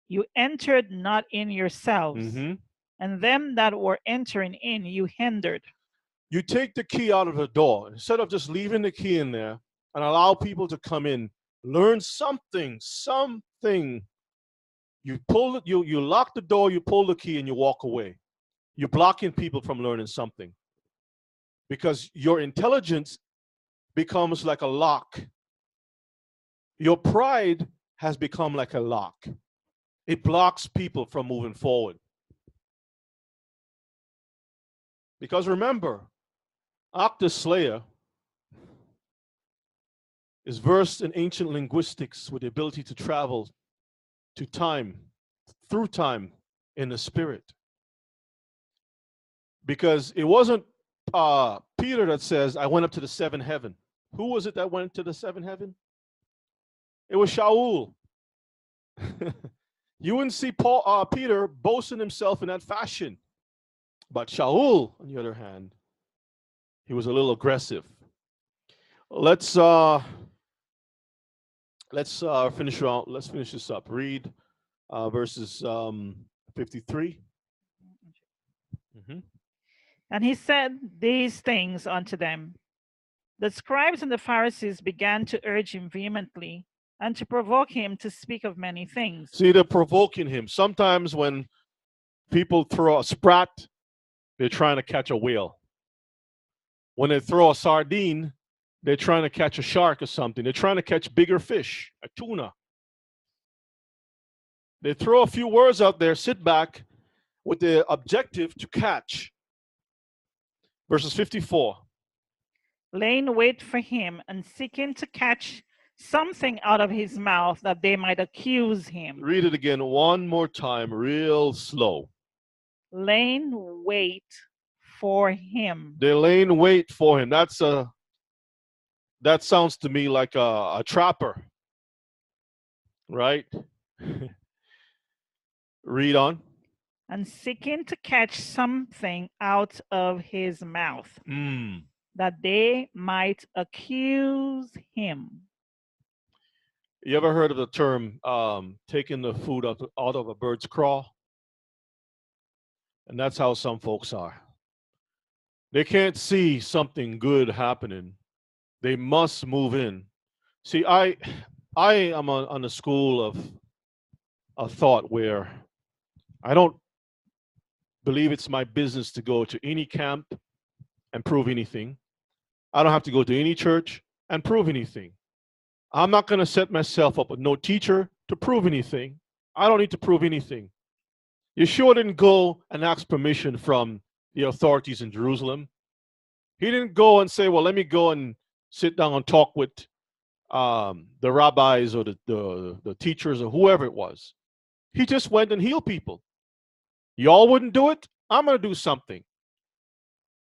You entered not in yourselves, and them that were entering in you hindered. You take the key out of the door. Instead of just leaving the key in there and allow people to come in, learn something. You pull it, you lock the door, you pull the key, and you walk away. You're blocking people from learning something. Because your intelligence becomes like a lock. Your pride has become like a lock. It blocks people from moving forward. Because remember, Ak the Slayer is versed in ancient linguistics with the ability to travel to time, through time in the spirit. Because it wasn't Peter that says, I went up to the seventh heaven. Who was it that went to the seventh heaven? It was Shaul. You wouldn't see Peter boasting himself in that fashion. But Shaul, on the other hand, he was a little aggressive. Let's finish this up. Read verses 53. And he said these things unto them. The scribes and the Pharisees began to urge him vehemently And to provoke him to speak of many things. See, they're provoking him. Sometimes when people throw a sprat, they're trying to catch a whale. When they throw a sardine, they're trying to catch a shark or something. They're trying to catch bigger fish, a tuna. They throw a few words out there, sit back with the objective to catch. Verses 54. Laying wait for him and seeking to catch something out of his mouth that they might accuse him. Read it again one more time, real slow. Laying wait for him. They're laying wait for him. That sounds to me like a trapper, right? Read on. And seeking to catch something out of his mouth, that they might accuse him. You ever heard of the term taking the food out of a bird's craw? And that's how some folks are. They can't see something good happening. They must move in. See, I am on the school of thought where I don't believe it's my business to go to any camp and prove anything. I don't have to go to any church and prove anything. I'm not going to set myself up with no teacher to prove anything. I don't need to prove anything. Yeshua didn't go and ask permission from the authorities in Jerusalem. He didn't go and say, well, let me go and sit down and talk with the rabbis or the teachers or whoever it was. He just went and healed people. Y'all wouldn't do it? I'm going to do something.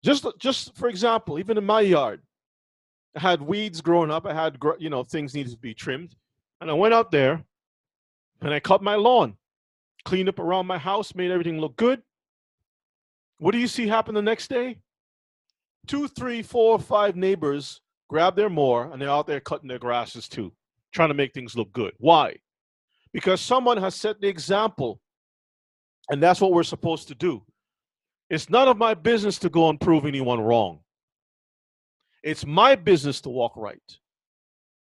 Just for example, even in my yard, I had weeds growing up. I had, things needed to be trimmed. And I went out there and I cut my lawn, cleaned up around my house, made everything look good. What do you see happen the next day? 2, 3, 4, 5 neighbors grab their mower and they're out there cutting their grasses too, trying to make things look good. Why? Because someone has set the example, and that's what we're supposed to do. It's none of my business to go and prove anyone wrong. It's my business to walk right,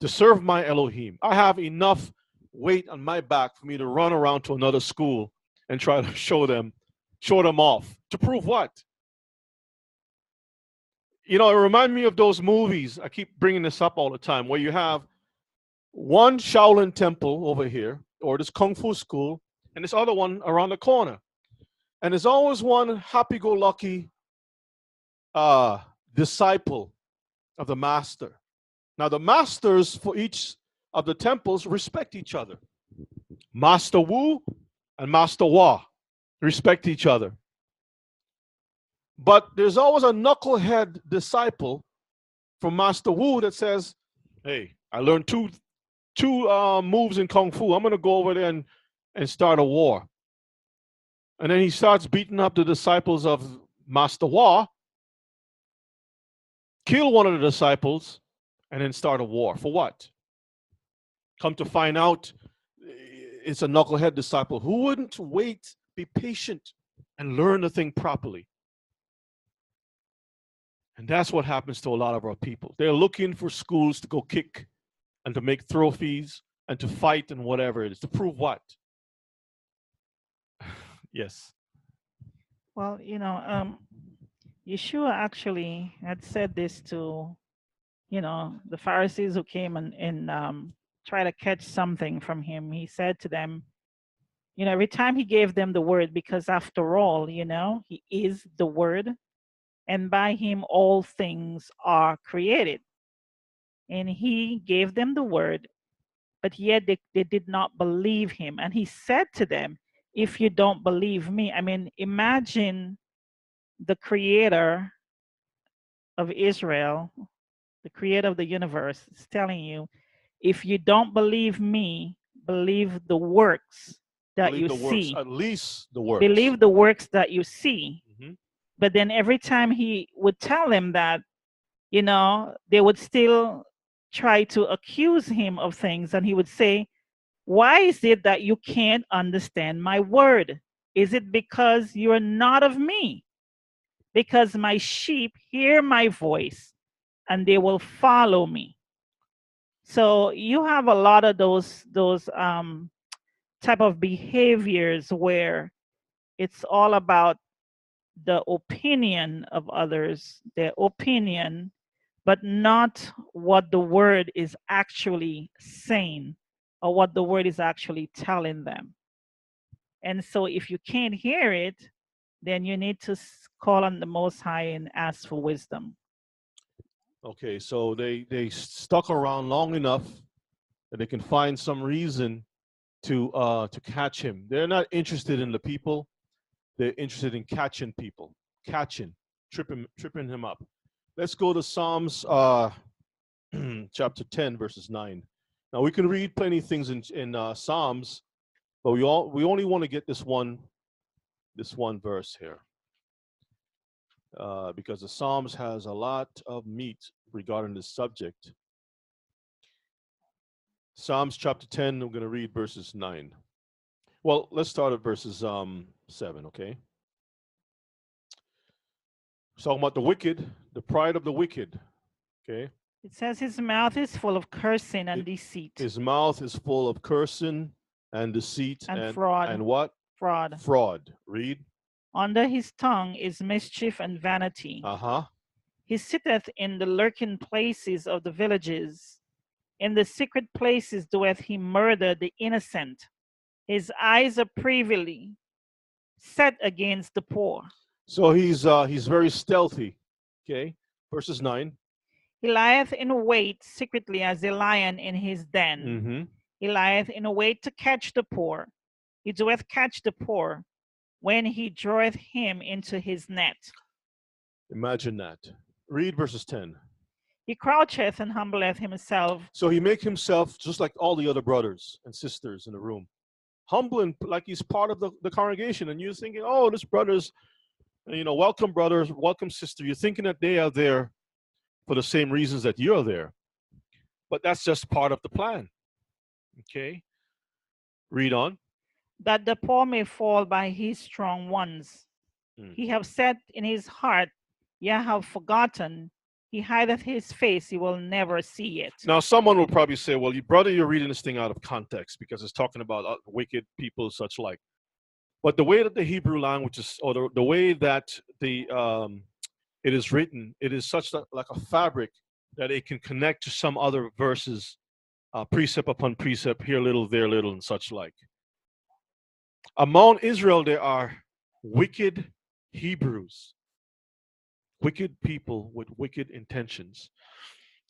to serve my Elohim. I have enough weight on my back for me to run around to another school and try to show them off. To prove what? It reminds me of those movies. I keep bringing this up all the time, where you have one Shaolin temple over here, or this Kung Fu school, and this other one around the corner. And there's always one happy-go-lucky disciple of the master. Now, the masters for each of the temples respect each other. Master Wu and Master Hua respect each other. But there's always a knucklehead disciple from Master Wu that says, hey, I learned two moves in Kung Fu. I'm going to go over there and start a war. And then he starts beating up the disciples of Master Hua, kill one of the disciples, and then start a war. For what? Come to find out, it's a knucklehead disciple who wouldn't wait, be patient, and learn the thing properly. And that's what happens to a lot of our people. They're looking for schools to go kick and to make trophies and to fight and whatever it is. To prove what? Yes. Well, Yeshua actually had said this to, the Pharisees who came and try to catch something from him. He said to them, every time he gave them the word, because after all, he is the word, and by him all things are created. And he gave them the word, but yet they did not believe him. And he said to them, if you don't believe me, imagine the creator of Israel, the creator of the universe, is telling you, if you don't believe me, believe the works that you see. At least the works. Believe the works that you see. Mm-hmm. But then every time he would tell them that, they would still try to accuse him of things. And he would say, why is it that you can't understand my word? Is it because you're not of me? Because my sheep hear my voice and they will follow me. So you have a lot of those type of behaviors where it's all about the opinion of others, their opinion, but not what the word is actually saying or what the word is actually telling them. And so if you can't hear it, then you need to call on the Most High and ask for wisdom. Okay, so they stuck around long enough that they can find some reason to catch him. They're not interested in the people. They're interested in catching people, tripping him up. Let's go to Psalms chapter 10, verses 9. Now we can read plenty of things in Psalms, but we only want to get this one verse here. Because the Psalms has a lot of meat regarding this subject. Psalms chapter 10, I'm going to read verses 9. Well, let's start at verses 7, okay? It's talking about the wicked, the pride of the wicked, okay? It says his mouth is full of cursing and deceit. His mouth is full of cursing and deceit and fraud. And what? Fraud. Fraud. Read. Under his tongue is mischief and vanity. He sitteth in the lurking places of the villages. In the secret places doeth he murder the innocent. His eyes are privily set against the poor. So he's very stealthy. Okay. Verses 9. He lieth in wait secretly as a lion in his den. He lieth in wait to catch the poor. He doeth catch the poor when he draweth him into his net. Imagine that. Read verses 10. He croucheth and humbleth himself. So he make himself just like all the other brothers and sisters in the room. Humbling like he's part of the congregation. And you're thinking, oh, this brother's, welcome brothers, welcome sister. You're thinking that they are there for the same reasons that you're there. But that's just part of the plan. Okay. Read on. That the poor may fall by his strong ones. He have said in his heart, ye have forgotten. He hideth his face, he will never see it. Now, someone will probably say, well, brother, you're reading this thing out of context because it's talking about wicked people, such like. But the way that the Hebrew language is, or the way that it is written, it is such like a fabric that it can connect to some other verses, precept upon precept, here little, there little, and such like. Among Israel, there are wicked Hebrews, wicked people with wicked intentions.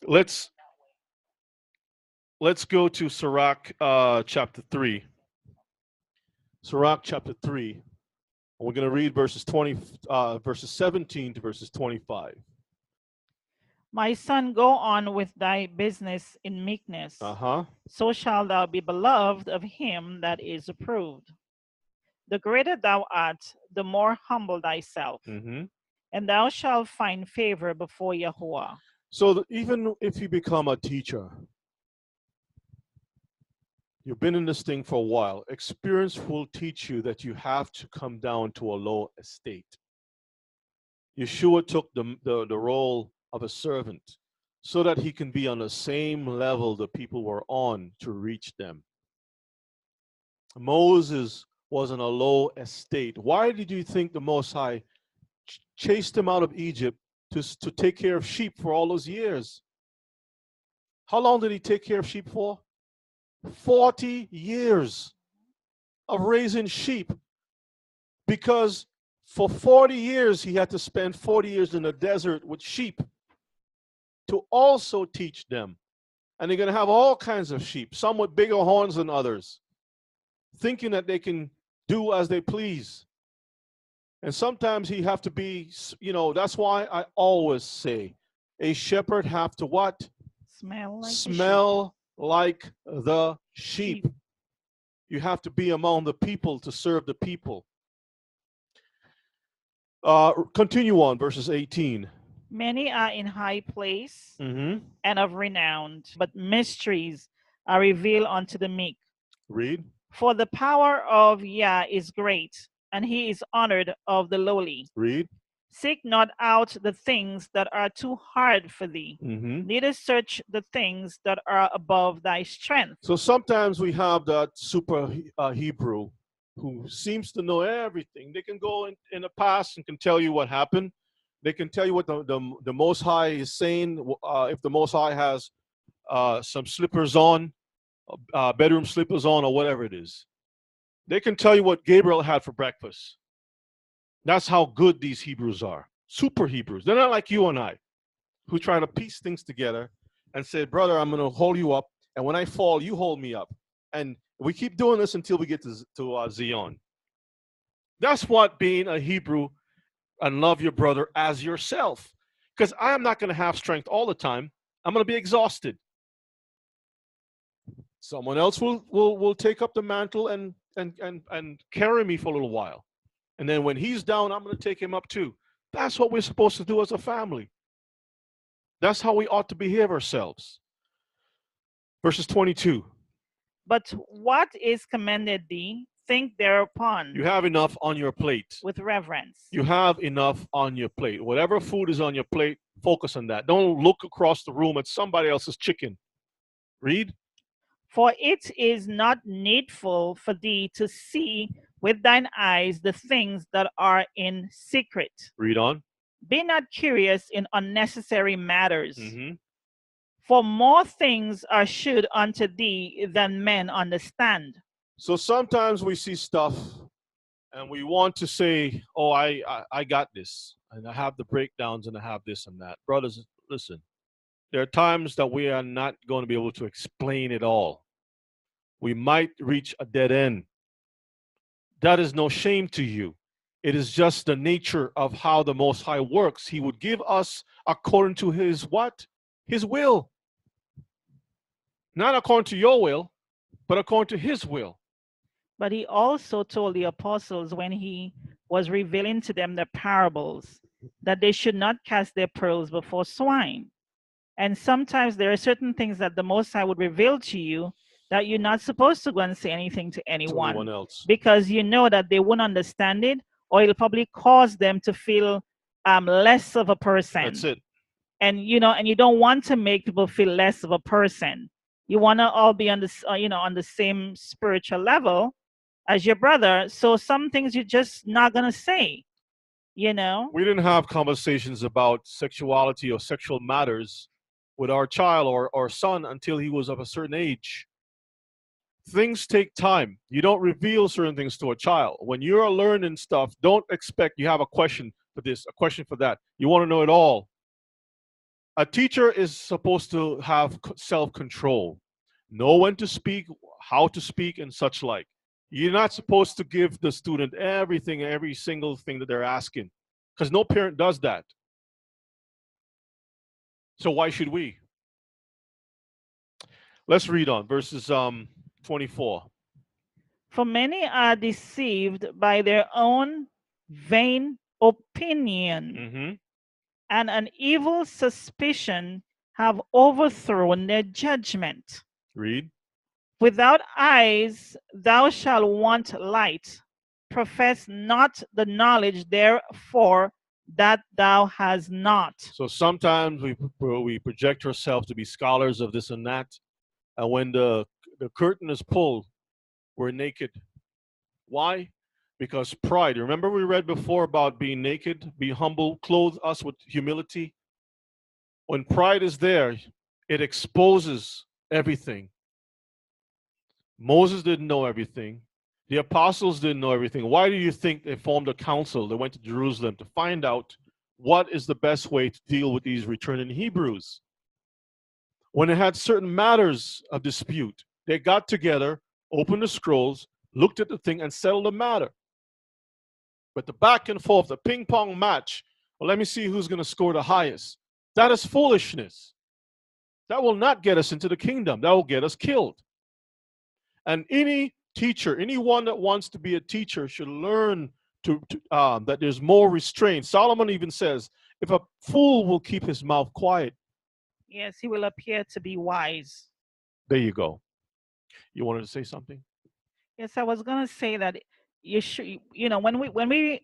Let's go to Sirach chapter 3. Sirach chapter 3. We're going to read verses 17 to verses 25. My son, go on with thy business in meekness. So shalt thou be beloved of him that is approved. The greater thou art, the more humble thyself, and thou shalt find favor before Yahuwah. So even if you become a teacher, you've been in this thing for a while, experience will teach you that you have to come down to a low estate. Yeshua took the role of a servant so that he can be on the same level the people were on to reach them. Moses was in a low estate. Why did you think the Most High chased him out of Egypt to take care of sheep for all those years? How long did he take care of sheep for? 40 years of raising sheep. Because for 40 years, he had to spend 40 years in the desert with sheep to also teach them. And they're going to have all kinds of sheep, some with bigger horns than others, thinking that they can do as they please. And sometimes he have to be, that's why I always say a shepherd have to what? Smell like the sheep. You have to be among the people to serve the people. Continue on, verses 18. Many are in high place and of renown, but mysteries are revealed unto the meek. Read. For the power of Yah is great, and he is honored of the lowly. Read. Seek not out the things that are too hard for thee, neither search the things that are above thy strength. So sometimes we have that super Hebrew who seems to know everything. They can go in the past and can tell you what happened. They can tell you what the Most High is saying. If the Most High has some slippers on, bedroom slippers on, or whatever it is. They can tell you what Gabriel had for breakfast. That's how good these Hebrews are. Super Hebrews. They're not like you and I, who try to piece things together and say, brother, I'm going to hold you up. And when I fall, you hold me up. And we keep doing this until we get to Zion. That's what being a Hebrew and love your brother as yourself. Because I am not going to have strength all the time. I'm going to be exhausted. Someone else will take up the mantle and carry me for a little while. And then when he's down, I'm going to take him up too. That's what we're supposed to do as a family. That's how we ought to behave ourselves. Verses 22. But what is commended thee, think thereupon. You have enough on your plate. With reverence. You have enough on your plate. Whatever food is on your plate, focus on that. Don't look across the room at somebody else's chicken. Read. For it is not needful for thee to see with thine eyes the things that are in secret. Read on. Be not curious in unnecessary matters. For more things are shewed unto thee than men understand. So sometimes we see stuff and we want to say, oh, I got this. And I have the breakdowns and I have this and that. Brothers, listen. There are times that we are not going to be able to explain it all. We might reach a dead end. That is no shame to you. It is just the nature of how the Most High works. He would give us according to his what? His will. Not according to your will, but according to his will. But he also told the apostles when he was revealing to them the parables that they should not cast their pearls before swine. And sometimes there are certain things that the Most High would reveal to you that you're not supposed to go and say anything to anyone else, because you know that they won't understand it, or it'll probably cause them to feel less of a person. That's it. And you don't want to make people feel less of a person. You want to all be on this, on the same spiritual level as your brother. So some things you're just not gonna say. We didn't have conversations about sexuality or sexual matters with our child or son until he was of a certain age. Things take time. You don't reveal certain things to a child. When you're learning stuff, don't expect you have a question for this, a question for that. You want to know it all. A teacher is supposed to have self-control, know when to speak, how to speak, and such like. You're not supposed to give the student everything, every single thing that they're asking, because no parent does that. So why should we? Let's read on verses 24. For many are deceived by their own vain opinion, and an evil suspicion have overthrown their judgment. Read. Without eyes thou shalt want light. Profess not the knowledge therefore that thou hast not. So sometimes we project ourselves to be scholars of this and that, and when the curtain is pulled, we're naked. Why? Because pride. Remember we read before about being naked, be humble, clothe us with humility. When pride is there, it exposes everything. Moses didn't know everything. The apostles didn't know everything. Why do you think they formed a council? They went to Jerusalem to find out what is the best way to deal with these returning Hebrews. When they had certain matters of dispute, they got together, opened the scrolls, looked at the thing, and settled the matter. But the back and forth, the ping pong match, well, let me see who's going to score the highest. That is foolishness. That will not get us into the kingdom. That will get us killed. And any teacher, anyone that wants to be a teacher should learn that there's more restraint. Solomon even says, if a fool will keep his mouth quiet. Yes, he will appear to be wise. There you go. You wanted to say something? Yes, I was going to say that you should, when we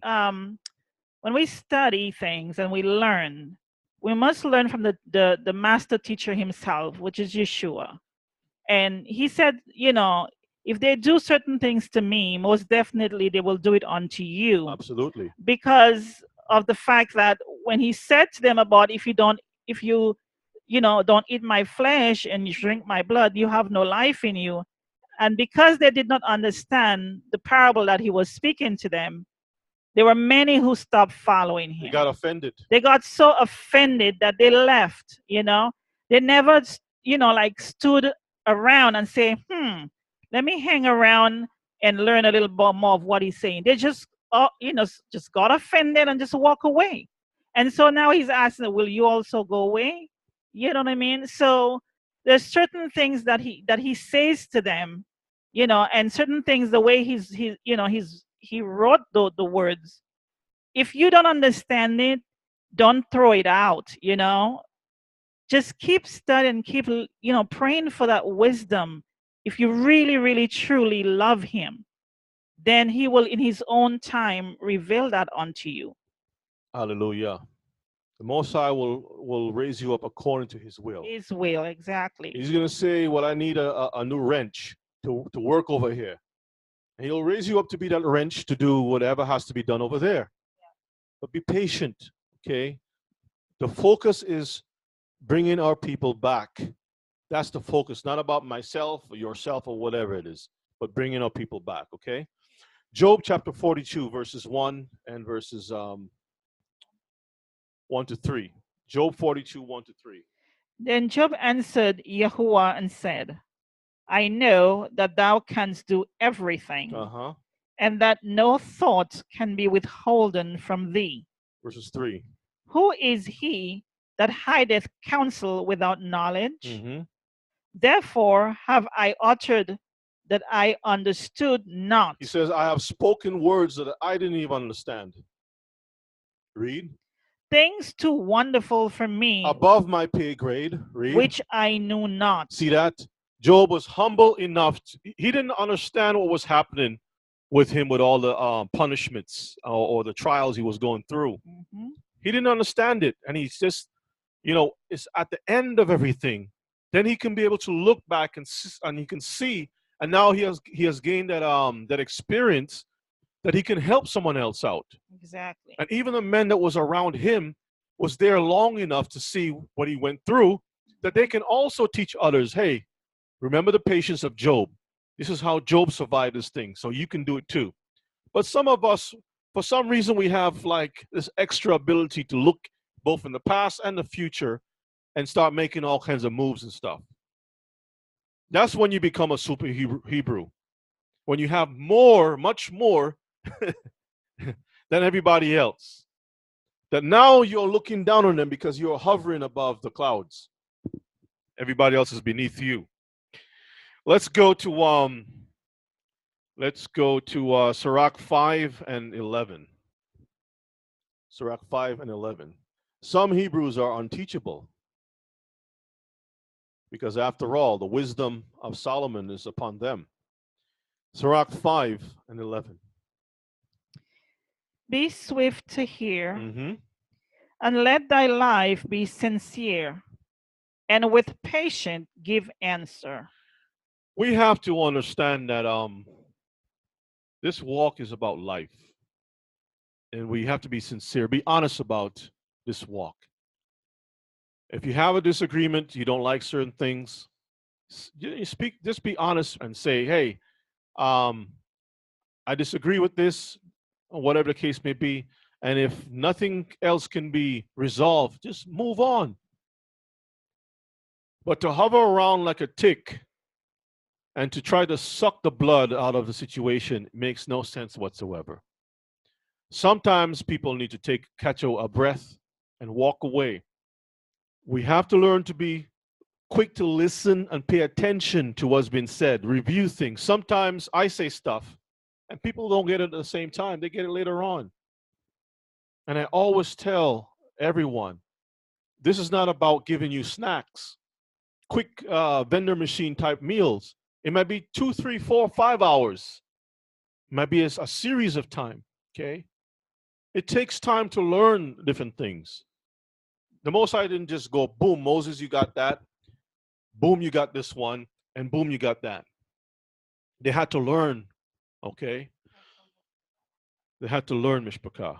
when we study things and we learn, we must learn from the master teacher himself, which is Yeshua. And he said, if they do certain things to me, most definitely they will do it unto you. Absolutely. Because of the fact that when he said to them about if you don't eat my flesh and you drink my blood, you have no life in you. And because they did not understand the parable that he was speaking to them, there were many who stopped following him. They got offended. They got so offended that they left. They never stood around and say, let me hang around and learn a little bit more of what he's saying. They just just got offended and just walk away. And so now he's asking, will you also go away? You know what I mean? So there's certain things that he says to them, and certain things, the way he wrote the words. If you don't understand it, don't throw it out. Just keep studying, keep praying for that wisdom. If you really, really, truly love him, then he will in his own time reveal that unto you. Hallelujah. The Most High will raise you up according to his will. His will, exactly. He's going to say, well, I need a new wrench to work over here. And he'll raise you up to be that wrench to do whatever has to be done over there. Yeah. But be patient, okay? The focus is bringing our people back. That's the focus, not about myself or yourself or whatever it is, but bringing our people back, okay? Job chapter 42, verses 1 and verses 1 to 3. Job 42, 1 to 3. Then Job answered Yahuwah and said, I know that thou canst do everything, and that no thought can be withholden from thee. Verses 3. Who is he that hideth counsel without knowledge? Therefore have I uttered that I understood not. He says, I have spoken words that I didn't even understand. Read. Things too wonderful for me, above my pay grade. Read. Which I knew not. See that? Job was humble enough. He didn't understand what was happening with him with all the punishments or the trials he was going through. He didn't understand it. And he's just, it's at the end of everything. Then he can be able to look back and he can see. And now he has gained that experience that he can help someone else out. Exactly. And even the men that was around him was there long enough to see what he went through, that they can also teach others, hey, remember the patience of Job. This is how Job survived this thing, so you can do it too. But some of us, for some reason, we have like this extra ability to look both in the past and the future and start making all kinds of moves and stuff. That's when you become a super Hebrew. When you have more, much more than everybody else. That now you're looking down on them because you're hovering above the clouds. Everybody else is beneath you. Let's go to Sirach 5 and 11. Sirach 5 and 11. Some Hebrews are unteachable because after all, the wisdom of Solomon is upon them. Sirach 5 and 11. Be swift to hear, and let thy life be sincere, and with patience give answer. We have to understand that this walk is about life. And we have to be sincere, be honest about this walk. If you have a disagreement, you don't like certain things, just be honest and say, hey, I disagree with this, or whatever the case may be. And if nothing else can be resolved, just move on. But to hover around like a tick and to try to suck the blood out of the situation makes no sense whatsoever. Sometimes people need to catch a breath and walk away. We have to learn to be quick to listen and pay attention to what's been said, review things. Sometimes I say stuff and people don't get it at the same time. They get it later on. And I always tell everyone, this is not about giving you snacks, quick vendor machine type meals. It might be 2, 3, 4, 5 hours. It might be a series of time, okay? It takes time to learn different things. The Most High didn't just go, boom, Moses, you got that. Boom, you got this one. And boom, you got that. They had to learn, okay? They had to learn, Mishpachah.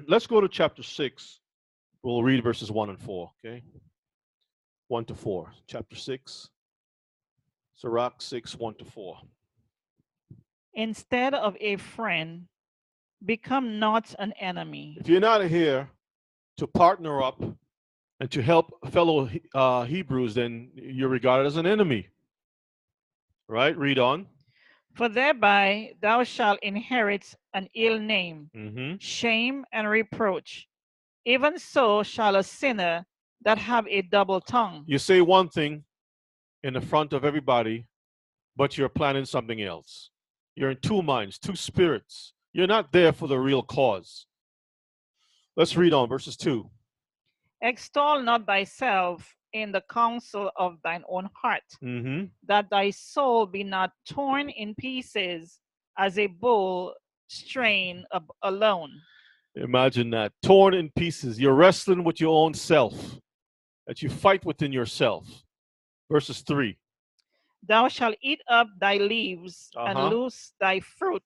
Let's go to chapter 6. We'll read verses 1 and 4, okay? 1 to 4. Chapter 6. Sirach 6, 1 to 4. Instead of a friend, become not an enemy. If you're not here to partner up and to help fellow Hebrews, then you're regarded as an enemy. Right? Read on. For thereby thou shalt inherit an ill name, shame and reproach. Even so shall a sinner that have a double tongue. You say one thing in the front of everybody, but you're planning something else. You're in two minds, two spirits. You're not there for the real cause. Let's read on, verses 2. Extol not thyself in the counsel of thine own heart, that thy soul be not torn in pieces as a bull strain alone. Imagine that, torn in pieces. You're wrestling with your own self, that you fight within yourself. Verses 3. Thou shalt eat up thy leaves and lose thy fruit,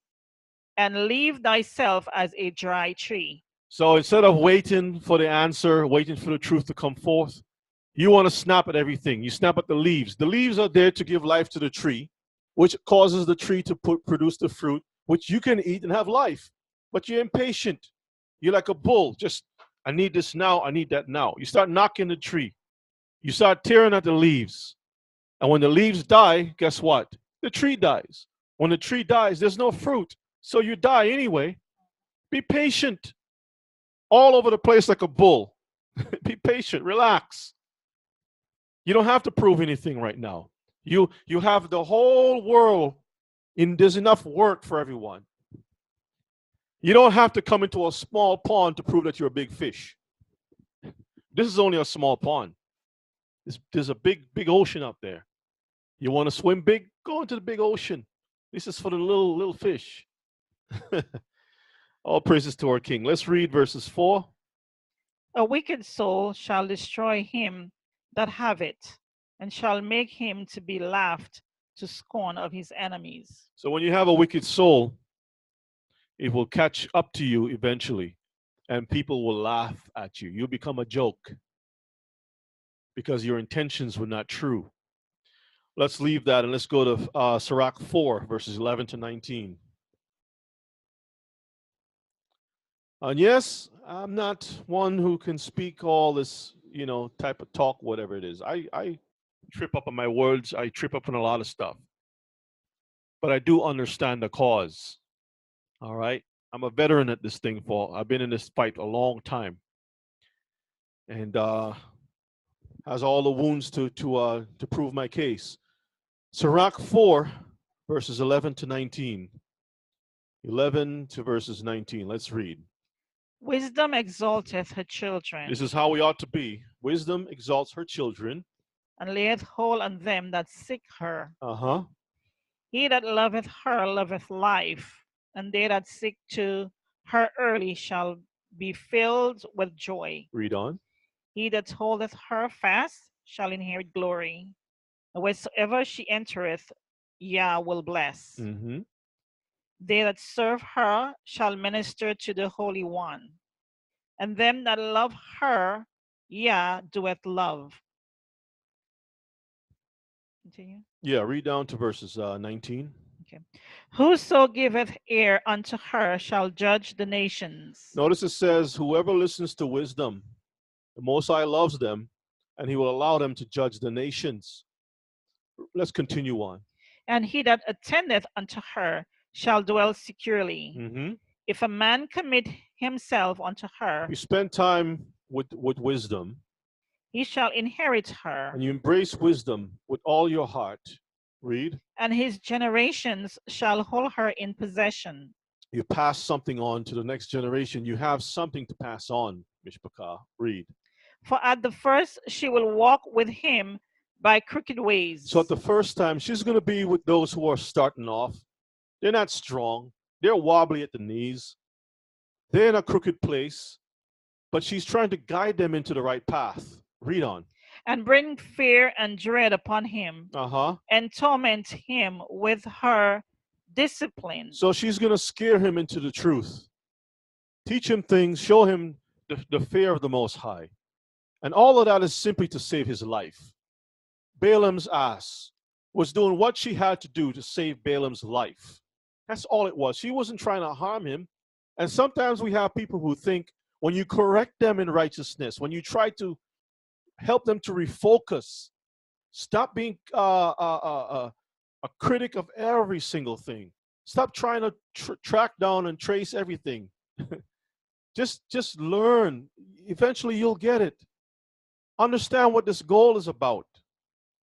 and leave thyself as a dry tree. So instead of waiting for the answer, waiting for the truth to come forth, you want to snap at everything. You snap at the leaves. The leaves are there to give life to the tree, which causes the tree to produce the fruit, which you can eat and have life. But you're impatient. You're like a bull. Just, I need this now. I need that now. You start knocking the tree. You start tearing at the leaves. And when the leaves die, guess what? The tree dies. When the tree dies, there's no fruit. So you die anyway. Be patient. All over the place like a bull. Be patient. Relax. You don't have to prove anything right now. You have the whole world. There's enough work for everyone. You don't have to come into a small pond to prove that you're a big fish. This is only a small pond. There's a big ocean out there. You want to swim big? Go into the big ocean. This is for the little fish. All praises to our King. Let's read verses 4. A wicked soul shall destroy him that have it, and shall make him to be laughed to scorn of his enemies. So when you have a wicked soul, it will catch up to you eventually, and people will laugh at you. You'll become a joke because your intentions were not true. Let's leave that and let's go to Sirach 4, verses 11 to 19. And yes, I'm not one who can speak all this, type of talk, whatever it is. I trip up on my words. I trip up on a lot of stuff. But I do understand the cause. All right? I'm a veteran at this thing, I've been in this fight a long time. And has all the wounds to prove my case. Sirach 4, verses 11 to 19. 11 to verses 19. Let's read. Wisdom exalteth her children. This is how we ought to be. Wisdom exalts her children. And layeth hold on them that seek her. Uh-huh. He that loveth her loveth life, and they that seek to her early shall be filled with joy. Read on. He that holdeth her fast shall inherit glory. And wheresoever she entereth, Yah will bless. They that serve her shall minister to the Holy One. And them that love her, Yah doeth love. Continue. Yeah, read down to verses 19. Okay. Whoso giveth ear unto her shall judge the nations. Notice it says, whoever listens to wisdom, the Most High loves them, and he will allow them to judge the nations. Let's continue on. And he that attendeth unto her shall dwell securely. If a man commit himself unto her, you spend time with wisdom, he shall inherit her. And you embrace wisdom with all your heart. Read. And his generations shall hold her in possession. You pass something on to the next generation. You have something to pass on, Mishpachah. Read. For at the first she will walk with him by crooked ways. So at the first time, she's going to be with those who are starting off. They're not strong. They're wobbly at the knees. They're in a crooked place, but she's trying to guide them into the right path. Read on. And bring fear and dread upon him, and torment him with her discipline. So she's going to scare him into the truth, teach him things, show him the fear of the Most High. And all of that is simply to save his life. Balaam's ass was doing what she had to do to save Balaam's life. That's all it was. She wasn't trying to harm him. And sometimes we have people who think when you correct them in righteousness, when you try to help them to refocus, stop being a critic of every single thing. Stop trying to track down and trace everything. just learn. Eventually you'll get it. Understand what this goal is about.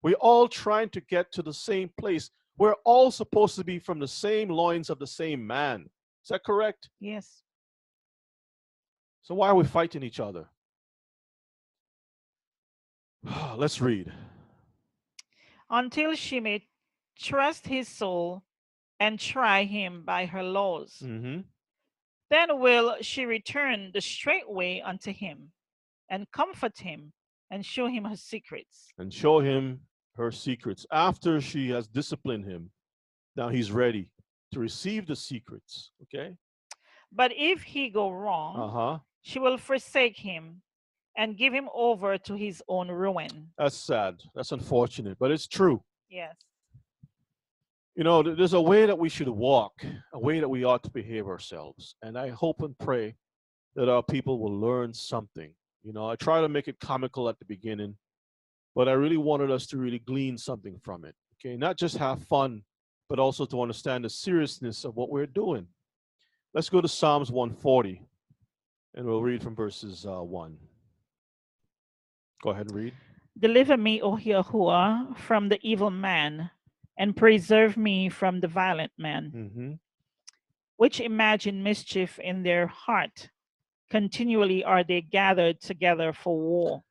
We're all trying to get to the same place. We're all supposed to be from the same loins of the same man. Is that correct? Yes. So why are we fighting each other? Let's read. Until she may trust his soul and try him by her laws. Then will she return the straight way unto him, and comfort him, and show him her secrets. And show him her secrets. After she has disciplined him, now he's ready to receive the secrets. Okay? But if he go wrong, she will forsake him and give him over to his own ruin. That's sad. That's unfortunate, but it's true. Yes. You know, there's a way that we should walk, a way that we ought to behave ourselves. And I hope and pray that our people will learn something. You know, I try to make it comical at the beginning, but I really wanted us to really glean something from it. Okay, not just have fun, but also to understand the seriousness of what we're doing. Let's go to Psalms 140, and we'll read from verses 1. Go ahead and read. Deliver me, O Yahuwah, from the evil man, and preserve me from the violent man, which imagine mischief in their heart. Continually are they gathered together for war.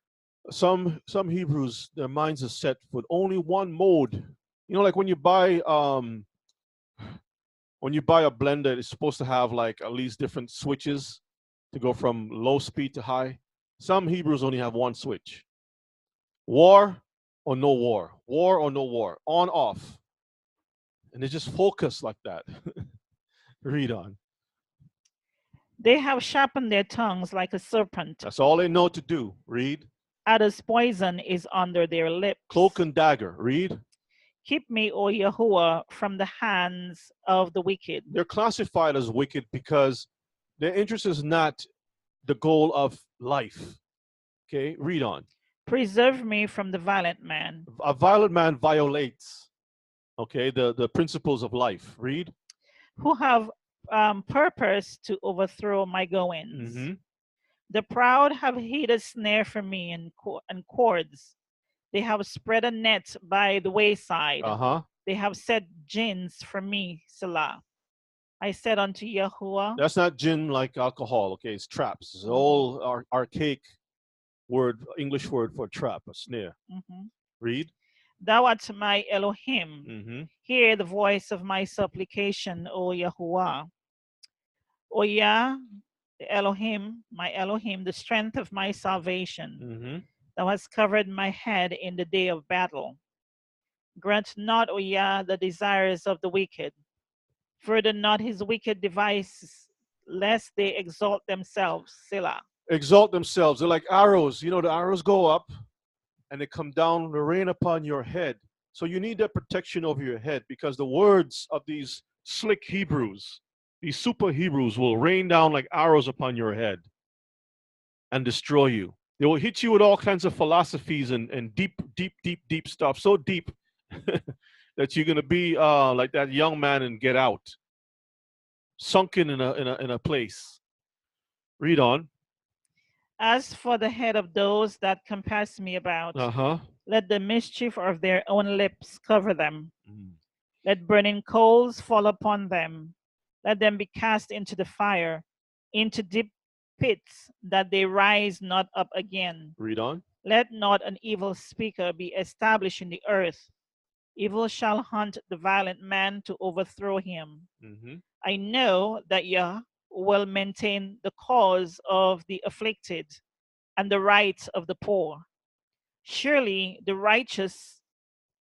Some Hebrews, their minds are set with only one mode. You know, like when you buy a blender, it's supposed to have like at least different switches to go from low speed to high. Some Hebrews only have one switch. War or no war. War or no war. On, off. And they just focus like that. Read on. They have sharpened their tongues like a serpent. That's all they know to do. Read. Adder's poison is under their lips. Cloak and dagger. Read. Keep me, O Yahuwah, from the hands of the wicked. They're classified as wicked because their interest is not the goal of life. Okay, read on. Preserve me from the violent man. A violent man violates, okay, the principles of life. Read. Who have purpose to overthrow my goings. The proud have hid a snare for me and cords. They have spread a net by the wayside. They have set gins for me, Selah. I said unto Yahuwah. That's not gin like alcohol, okay? It's traps. It's an old archaic word, English word for trap, a snare. Read. Thou art my Elohim. Hear the voice of my supplication, O Yahuwah. O Yah, the Elohim, my Elohim, the strength of my salvation. Thou hast covered my head in the day of battle. Grant not, O Yah, the desires of the wicked. Further not his wicked devices, lest they exalt themselves. Selah. Exalt themselves. They're like arrows. You know, the arrows go up and they come down, they rain upon your head. So you need that protection over your head because the words of these slick Hebrews, these super Hebrews, will rain down like arrows upon your head and destroy you. They will hit you with all kinds of philosophies and deep stuff, so deep that you're going to be like that young man and get out, sunken in a place. Read on. As for the head of those that compass me about, let the mischief of their own lips cover them. Let burning coals fall upon them. Let them be cast into the fire, into deep pits, that they rise not up again. Read on. Let not an evil speaker be established in the earth. Evil shall hunt the violent man to overthrow him. I know that Yah, will maintain the cause of the afflicted and the rights of the poor. Surely the righteous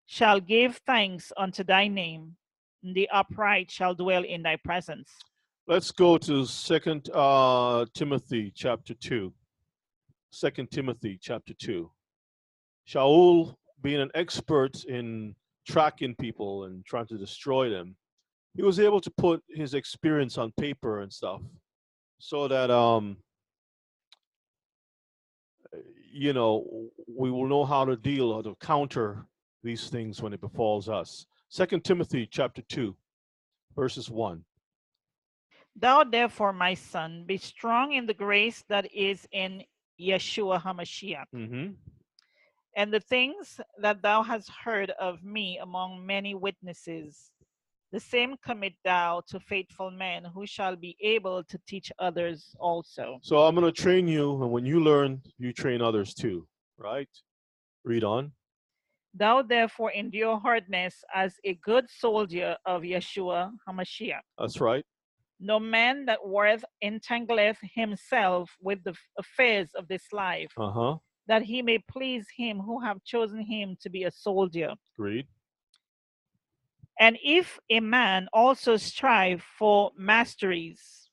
shall give thanks unto thy name, and the upright shall dwell in thy presence. Let's go to 2 Timothy chapter 2. 2 Timothy chapter 2. Shaul, being an expert in tracking people and trying to destroy them, he was able to put his experience on paper and stuff so that we will know how to deal or to counter these things when it befalls us. 2 Timothy chapter 2, verses 1. Thou therefore, my son, be strong in the grace that is in Yeshua HaMashiach. And the things that thou hast heard of me among many witnesses, the same commit thou to faithful men who shall be able to teach others also. So I'm going to train you, and when you learn, you train others too, right? Read on. Thou therefore endure hardness as a good soldier of Yeshua HaMashiach. That's right. No man that worth entangleth himself with the affairs of this life, that he may please him who have chosen him to be a soldier. Read. And if a man also strive for masteries,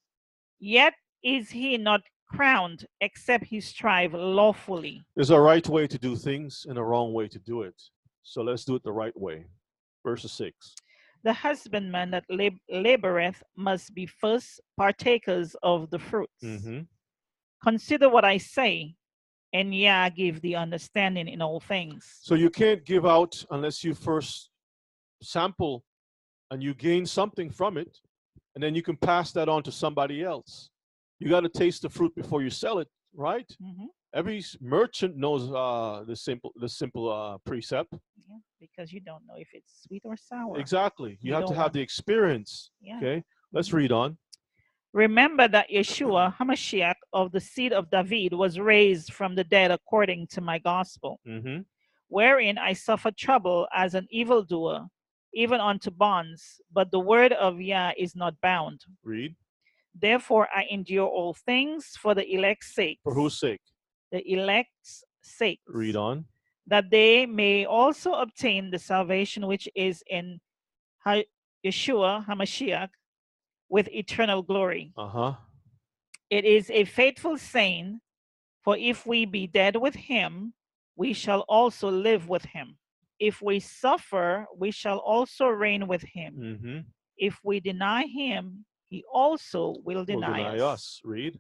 yet is he not crowned, except he strive lawfully. There's a right way to do things and a wrong way to do it. So let's do it the right way. Verse 6. The husbandman that laboreth must be first partakers of the fruits. Consider what I say, and give the understanding in all things. So you can't give out unless you first sample and you gain something from it, and then you can pass that on to somebody else. You got to taste the fruit before you sell it, right? Every merchant knows the simple precept. Yeah, because you don't know if it's sweet or sour. Exactly. You have to have the experience. Yeah. Okay. Let's read on. Remember that Yeshua HaMashiach of the seed of David was raised from the dead according to my gospel, wherein I suffered trouble as an evildoer, even unto bonds, but the word of Yah is not bound. Read. Therefore I endure all things for the elect's sake. For whose sake? The elect's sake. Read on. That they may also obtain the salvation which is in Yeshua HaMashiach with eternal glory. It is a faithful saying, for if we be dead with him, we shall also live with him. If we suffer, we shall also reign with him. If we deny him, he also will deny us. Read.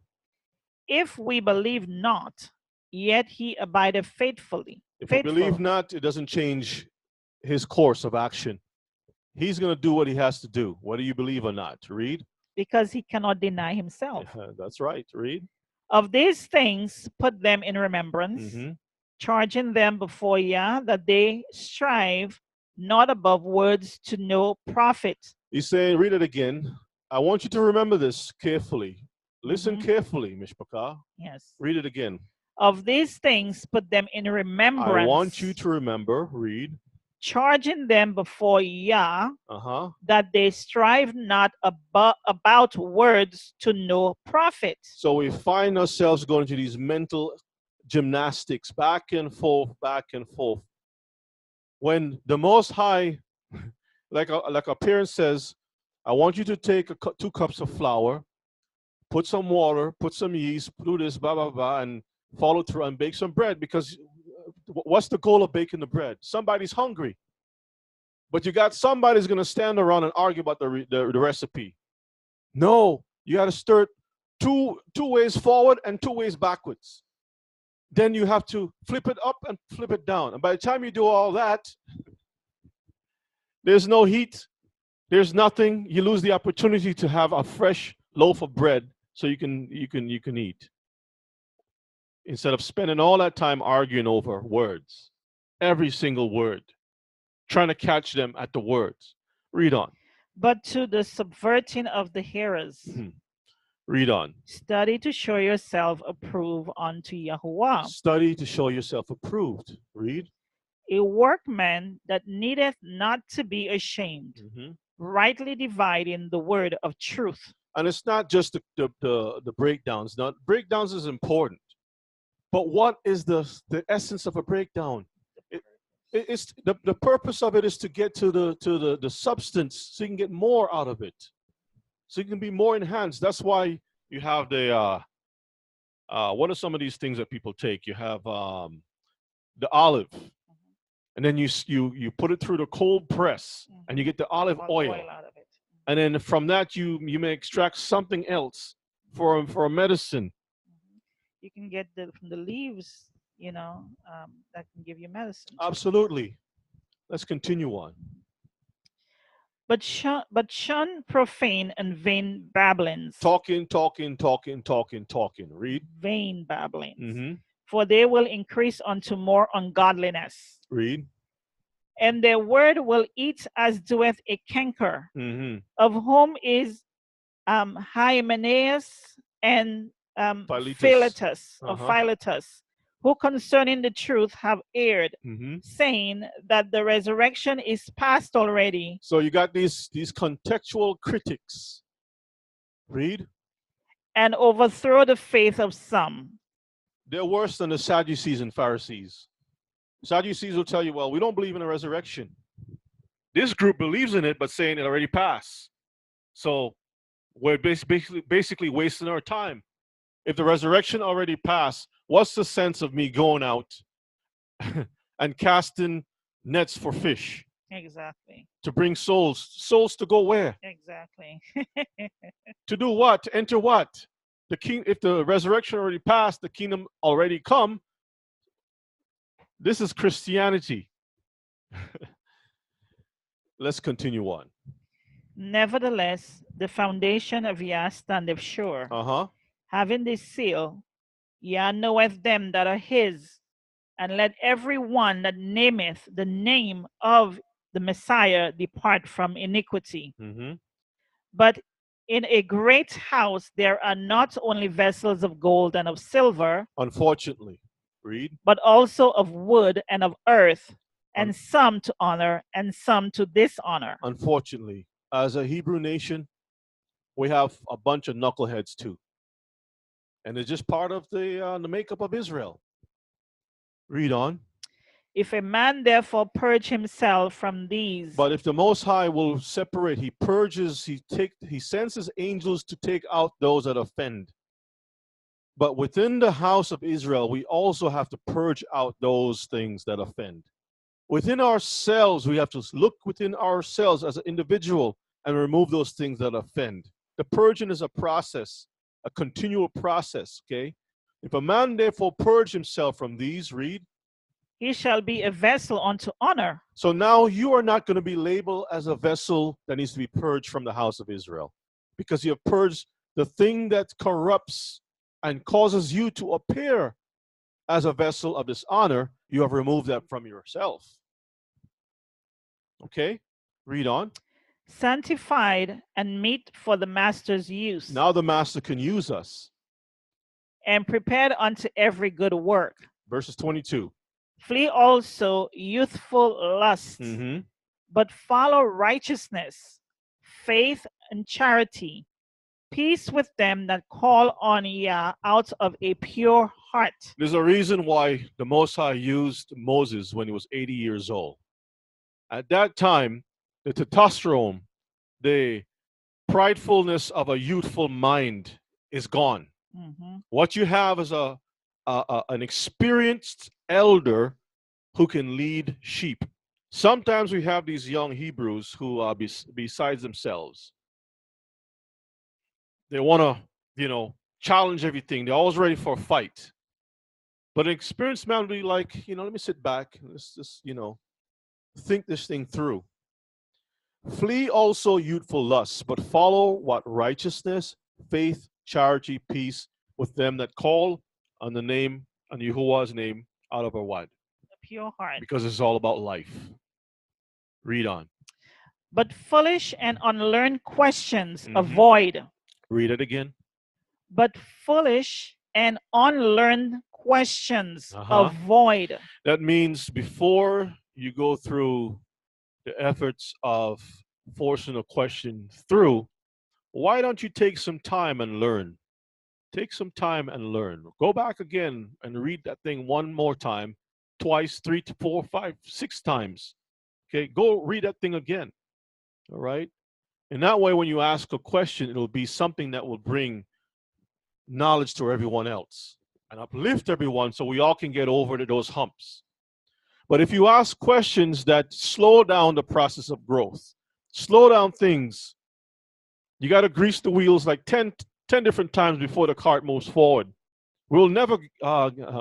If we believe not, yet he abideth faithfully. If we believe not, it doesn't change his course of action. He's going to do what he has to do, whether you believe or not. Read. Because he cannot deny himself. That's right. Read. Of these things, put them in remembrance, charging them before Yah that they strive not above words to no profit. He's saying, read it again. I want you to remember this carefully. Listen carefully, Mishpachah. Yes. Read it again. Of these things, put them in remembrance. I want you to remember. Read. Charging them before Yah that they strive not about words to no profit. So we find ourselves going to these mental gymnastics, back and forth, back and forth. When the Most High, like our parent says, I want you to take 2 cups of flour, put some water, put some yeast, do this, blah, blah, blah, and follow through and bake some bread, because what's the goal of baking the bread? Somebody's hungry. But you got somebody's going to stand around and argue about the recipe. No, you got to stir it two ways forward and 2 ways backwards. Then you have to flip it up and flip it down. And by the time you do all that, there's no heat. There's nothing. You lose the opportunity to have a fresh loaf of bread so you can eat. Instead of spending all that time arguing over words, every single word, trying to catch them at the words. Read on. But to the subverting of the hearers, read on. Study to show yourself approved unto Yahuwah. Study to show yourself approved. Read. A workman that needeth not to be ashamed, rightly dividing the word of truth. And it's not just the breakdowns. Now, breakdowns is important. But what is the essence of a breakdown? It's the purpose of it is to get to the substance so you can get more out of it. So you can be more enhanced. That's why you have the what are some of these things that people take? You have the olive, and then you put it through the cold press, and you get the olive oil out of it. And then from that you may extract something else for a medicine. You can get from the leaves, that can give you medicine. Absolutely. Let's continue on. But shun profane and vain babblings. Talking. Read. Vain babblings. For they will increase unto more ungodliness. Read. And their word will eat as doeth a canker, of whom is Hymenaeus and Philetus, Philetus, who concerning the truth have erred, saying that the resurrection is past already. So you got these contextual critics. Read. And overthrow the faith of some. They're worse than the Sadducees and Pharisees. Sadducees will tell you, well, we don't believe in a resurrection. This group believes in it, but saying it already passed. So we're basically wasting our time. If the resurrection already passed, what's the sense of me going out and casting nets for fish? Exactly. To bring souls. Souls to go where? Exactly. To do what? To enter what? The king. If the resurrection already passed, the kingdom already come. This is Christianity. Let's continue on. Nevertheless, the foundation of Yah standeth sure. Having this seal, Yah knoweth them that are his, and let every one that nameth the name of the Messiah depart from iniquity. But in a great house there are not only vessels of gold and of silver, unfortunately, read, but also of wood and of earth, and some to honor and some to dishonor. Unfortunately, as a Hebrew nation, we have a bunch of knuckleheads too. And it's just part of the makeup of Israel. Read on. If a man therefore purge himself from these. But if the Most High will separate, he purges, he sends his angels to take out those that offend. But within the house of Israel, we also have to purge out those things that offend. Within ourselves, we have to look within ourselves as an individual and remove those things that offend. The purging is a process, a continual process, okay? If a man therefore purge himself from these, read, he shall be a vessel unto honor. So now you are not going to be labeled as a vessel that needs to be purged from the house of Israel, because you have purged the thing that corrupts and causes you to appear as a vessel of dishonor. You have removed that from yourself. Okay, read on. Sanctified and meet for the master's use. Now the master can use us. And prepared unto every good work. Verses 22. Flee also youthful lusts, but follow righteousness, faith, and charity. Peace with them that call on Yah out of a pure heart. There's a reason why the Most High used Moses when he was 80 years old. At that time, the testosterone, the pridefulness of a youthful mind is gone. What you have is an experienced elder who can lead sheep. Sometimes we have these young Hebrews who are besides themselves. They want to, challenge everything. They're always ready for a fight. But an experienced man will be like, let me sit back. Let's just, think this thing through. Flee also youthful lusts, but follow what? Righteousness, faith, charity, peace with them that call on the name, on Yahuwah's name, out of a what? A pure heart. Because it's all about life. Read on. But foolish and unlearned questions avoid. Read it again. But foolish and unlearned questions avoid. That means before you go through the efforts of forcing a question through, Why don't you take some time and learn? Take some time and learn. Go back again and read that thing one more time, twice, 3 to 4, 5, 6 times. Okay, go read that thing again. All right. And that way, when you ask a question, it'll be something that will bring knowledge to everyone else and uplift everyone so we all can get over those humps. But if you ask questions that slow down the process of growth, slow down things, you got to grease the wheels like 10 different times before the cart moves forward. We'll never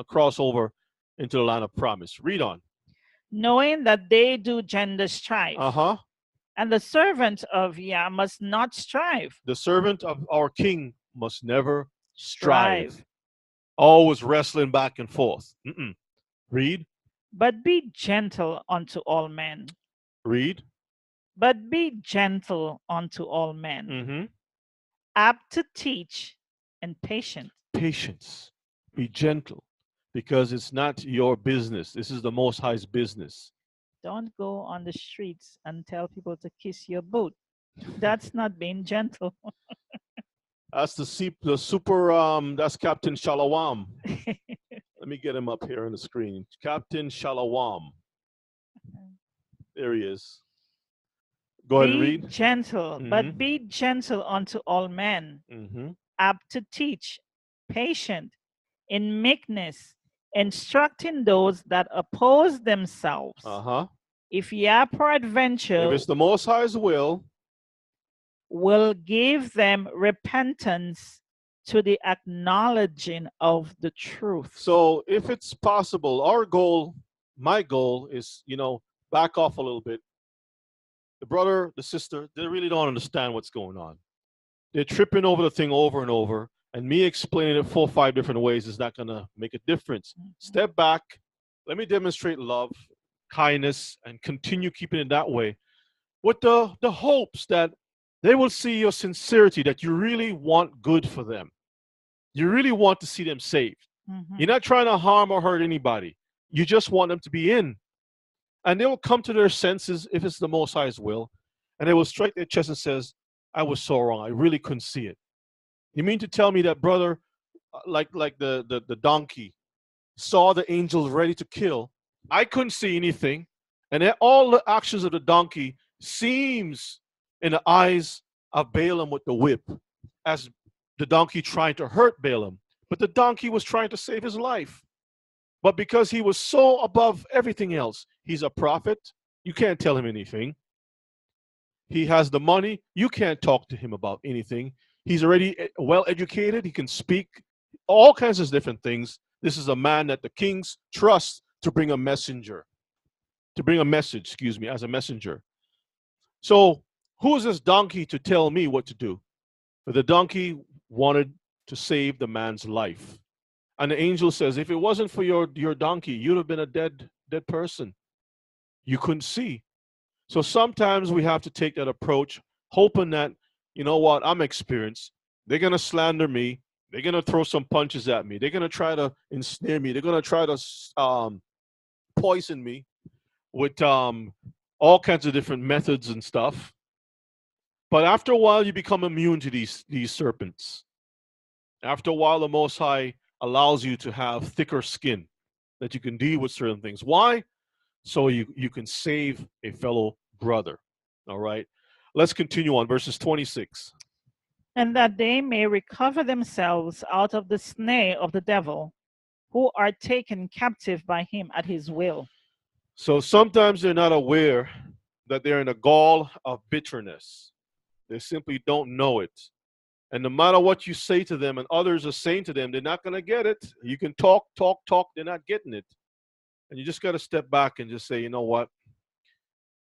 cross over into the land of promise. Read on. Knowing that they do gender strife. Uh-huh. And the servant of Yah must not strive. The servant of our king must never strive. Always wrestling back and forth. Read. But be gentle unto all men. Read. But be gentle unto all men. Apt to teach and patient. Patience. Be gentle, because it's not your business. This is the Most High's business. Don't go on the streets and tell people to kiss your boot. That's not being gentle. That's the super, that's Captain Shalawam. Let me get him up here on the screen. Captain Shalawam. There he is. Go ahead and read. Be gentle, but be gentle unto all men. Apt to teach, patient, in meekness, instructing those that oppose themselves. If Yah peradventure, if it's the Most High's will give them repentance to the acknowledging of the truth. So if it's possible, our goal, my goal is, back off a little bit. The brother, the sister, they really don't understand what's going on. They're tripping over the thing over and over, and me explaining it 4 or 5 different ways is not going to make a difference. Step back. Let me demonstrate love, kindness, and continue keeping it that way with the hopes that they will see your sincerity, that you really want good for them. You really want to see them saved. You're not trying to harm or hurt anybody. You just want them to be in. And they will come to their senses if it's the Most High's will. And they will strike their chest and says, I was so wrong. I really couldn't see it. You mean to tell me that brother, like the donkey, saw the angels ready to kill? I couldn't see anything. And all the actions of the donkey seems in the eyes of Balaam with the whip as the donkey trying to hurt Balaam. But the donkey was trying to save his life. But because he was so above everything else, he's a prophet. You can't tell him anything. He has the money. You can't talk to him about anything. He's already well educated. He can speak all kinds of different things. This is a man that the kings trust to bring a messenger, as a messenger. So who is this donkey to tell me what to do? But the donkey wanted to save the man's life. And the angel says, if it wasn't for your donkey, you'd have been a dead person. You couldn't see. So sometimes we have to take that approach, hoping that, you know what, I'm experienced. They're going to slander me. They're going to throw some punches at me. They're going to try to ensnare me. They're going to try to poison me with all kinds of different methods and stuff. But after a while, you become immune to these serpents. After a while, the Most High allows you to have thicker skin that you can deal with certain things. Why? So you can save a fellow brother. All right. Let's continue on. Verses 26. And that they may recover themselves out of the snare of the devil, who are taken captive by him at his will. So sometimes they're not aware that they're in a gall of bitterness. They simply don't know it. And no matter what you say to them and others are saying to them, they're not going to get it. You can talk, they're not getting it. And you just got to step back and just say, you know what?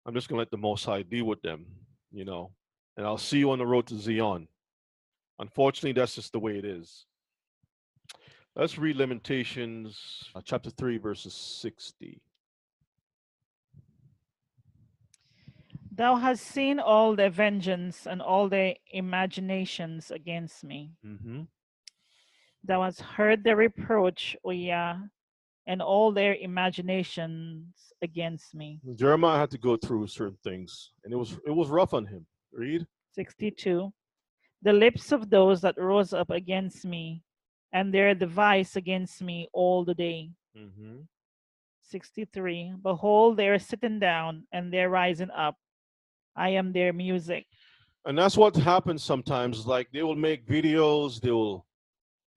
I'm just going to let the Most High deal with them, and I'll see you on the road to Zion. Unfortunately, that's just the way it is. Let's read Lamentations chapter 3, verses 60. Thou hast seen all their vengeance and all their imaginations against me. Thou hast heard their reproach, O Yah, and all their imaginations against me. Jeremiah had to go through certain things, and it was rough on him. Read. 62. the lips of those that rose up against me, and their device against me all the day. 63. Behold, they are sitting down, and they're rising up. I am their music. And that's what happens sometimes. Like they will make videos, they will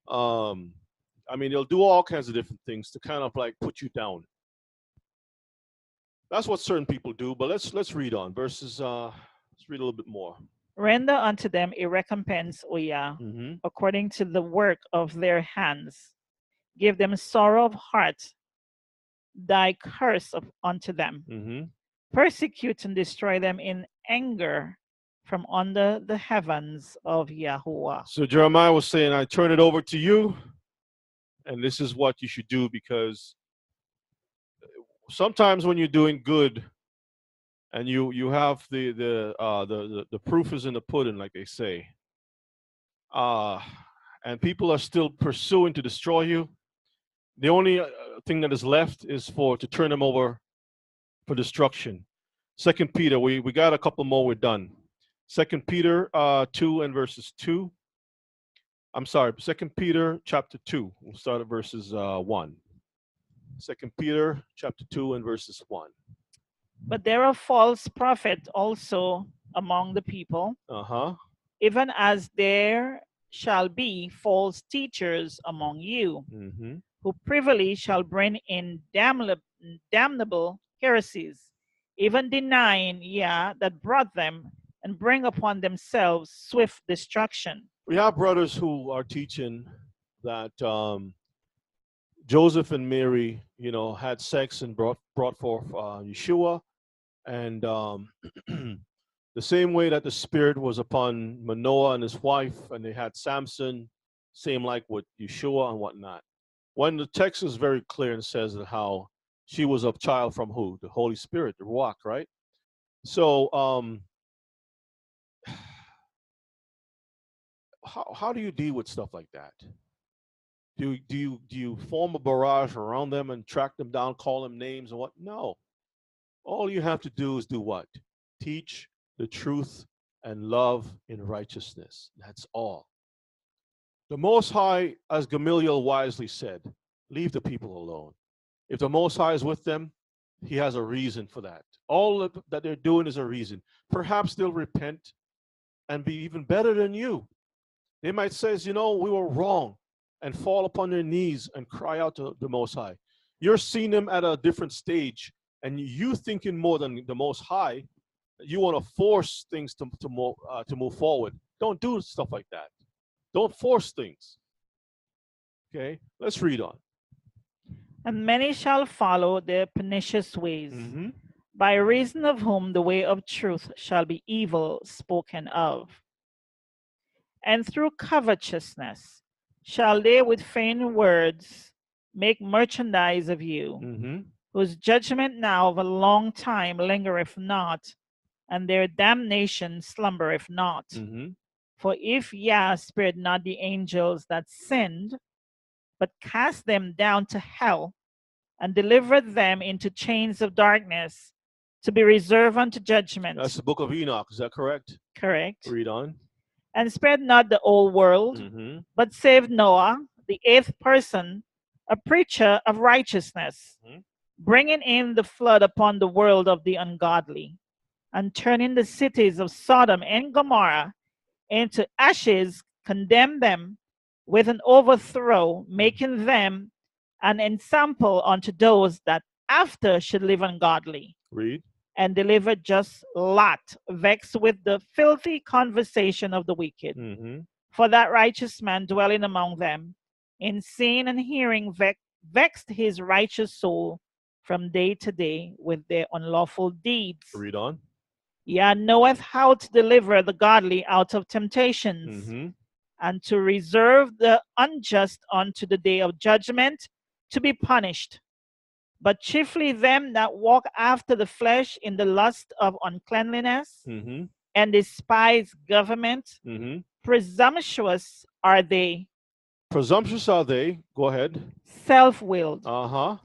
they'll do all kinds of different things to kind of like put you down. That's what certain people do, but let's read on. Let's read a little bit more. Render unto them a recompense, O Yah, according to the work of their hands. Give them sorrow of heart, thy curse unto them. Persecute and destroy them in anger from under the heavens of Yahuwah. So Jeremiah was saying, I turn it over to you, and this is what you should do, because sometimes when you're doing good and you have the proof is in the pudding, like they say, and people are still pursuing to destroy you, the only thing that is left is to turn them over for destruction. 2 Peter, we got a couple more, we're done. 2 Peter 2 and verses 2. I'm sorry, 2 Peter chapter 2. We'll start at verses 1. 2 Peter chapter 2 and verses 1. But there are false prophets also among the people, even as there shall be false teachers among you, who privily shall bring in damnable heresies, even denying Yah that brought them, and bring upon themselves swift destruction. We have brothers who are teaching that Joseph and Mary, had sex and brought forth Yeshua, and the same way that the Spirit was upon Manoah and his wife, and they had Samson, same like with Yeshua and whatnot. When the text is very clear and says that how she was a child from who? The Holy Spirit, the Ruach, right? So how do you deal with stuff like that? Do you form a barrage around them and track them down, call them names and what? No. All you have to do is do what? Teach the truth and love in righteousness. That's all. The Most High, as Gamaliel wisely said, leave the people alone. If the Most High is with them, he has a reason for that. All that they're doing is a reason. Perhaps they'll repent and be even better than you. They might say, we were wrong, and fall upon their knees and cry out to the Most High. You're seeing them at a different stage, and you thinking more than the Most High. You want to force things to move forward. Don't do stuff like that. Don't force things. Okay, let's read on. And many shall follow their pernicious ways, by reason of whom the way of truth shall be evil spoken of. And through covetousness shall they with vain words make merchandise of you, whose judgment now of a long time lingereth not, and their damnation slumbereth not. For if Yah spared not the angels that sinned, but cast them down to hell, and delivered them into chains of darkness, to be reserved unto judgment. That's the book of Enoch, is that correct? Correct. Read on. And spared not the whole world, but saved Noah, the 8th person, a preacher of righteousness, bringing in the flood upon the world of the ungodly, and turning the cities of Sodom and Gomorrah into ashes, condemned them with an overthrow, making them an ensample unto those that after should live ungodly. Read. And delivered just Lot, vexed with the filthy conversation of the wicked. For that righteous man dwelling among them, in seeing and hearing, vexed his righteous soul from day to day with their unlawful deeds. Read on. Yah knoweth how to deliver the godly out of temptations, and to reserve the unjust unto the day of judgment, to be punished. But chiefly them that walk after the flesh in the lust of uncleanliness, and despise government, presumptuous are they. Presumptuous are they. Go ahead. Self-willed. Uh-huh.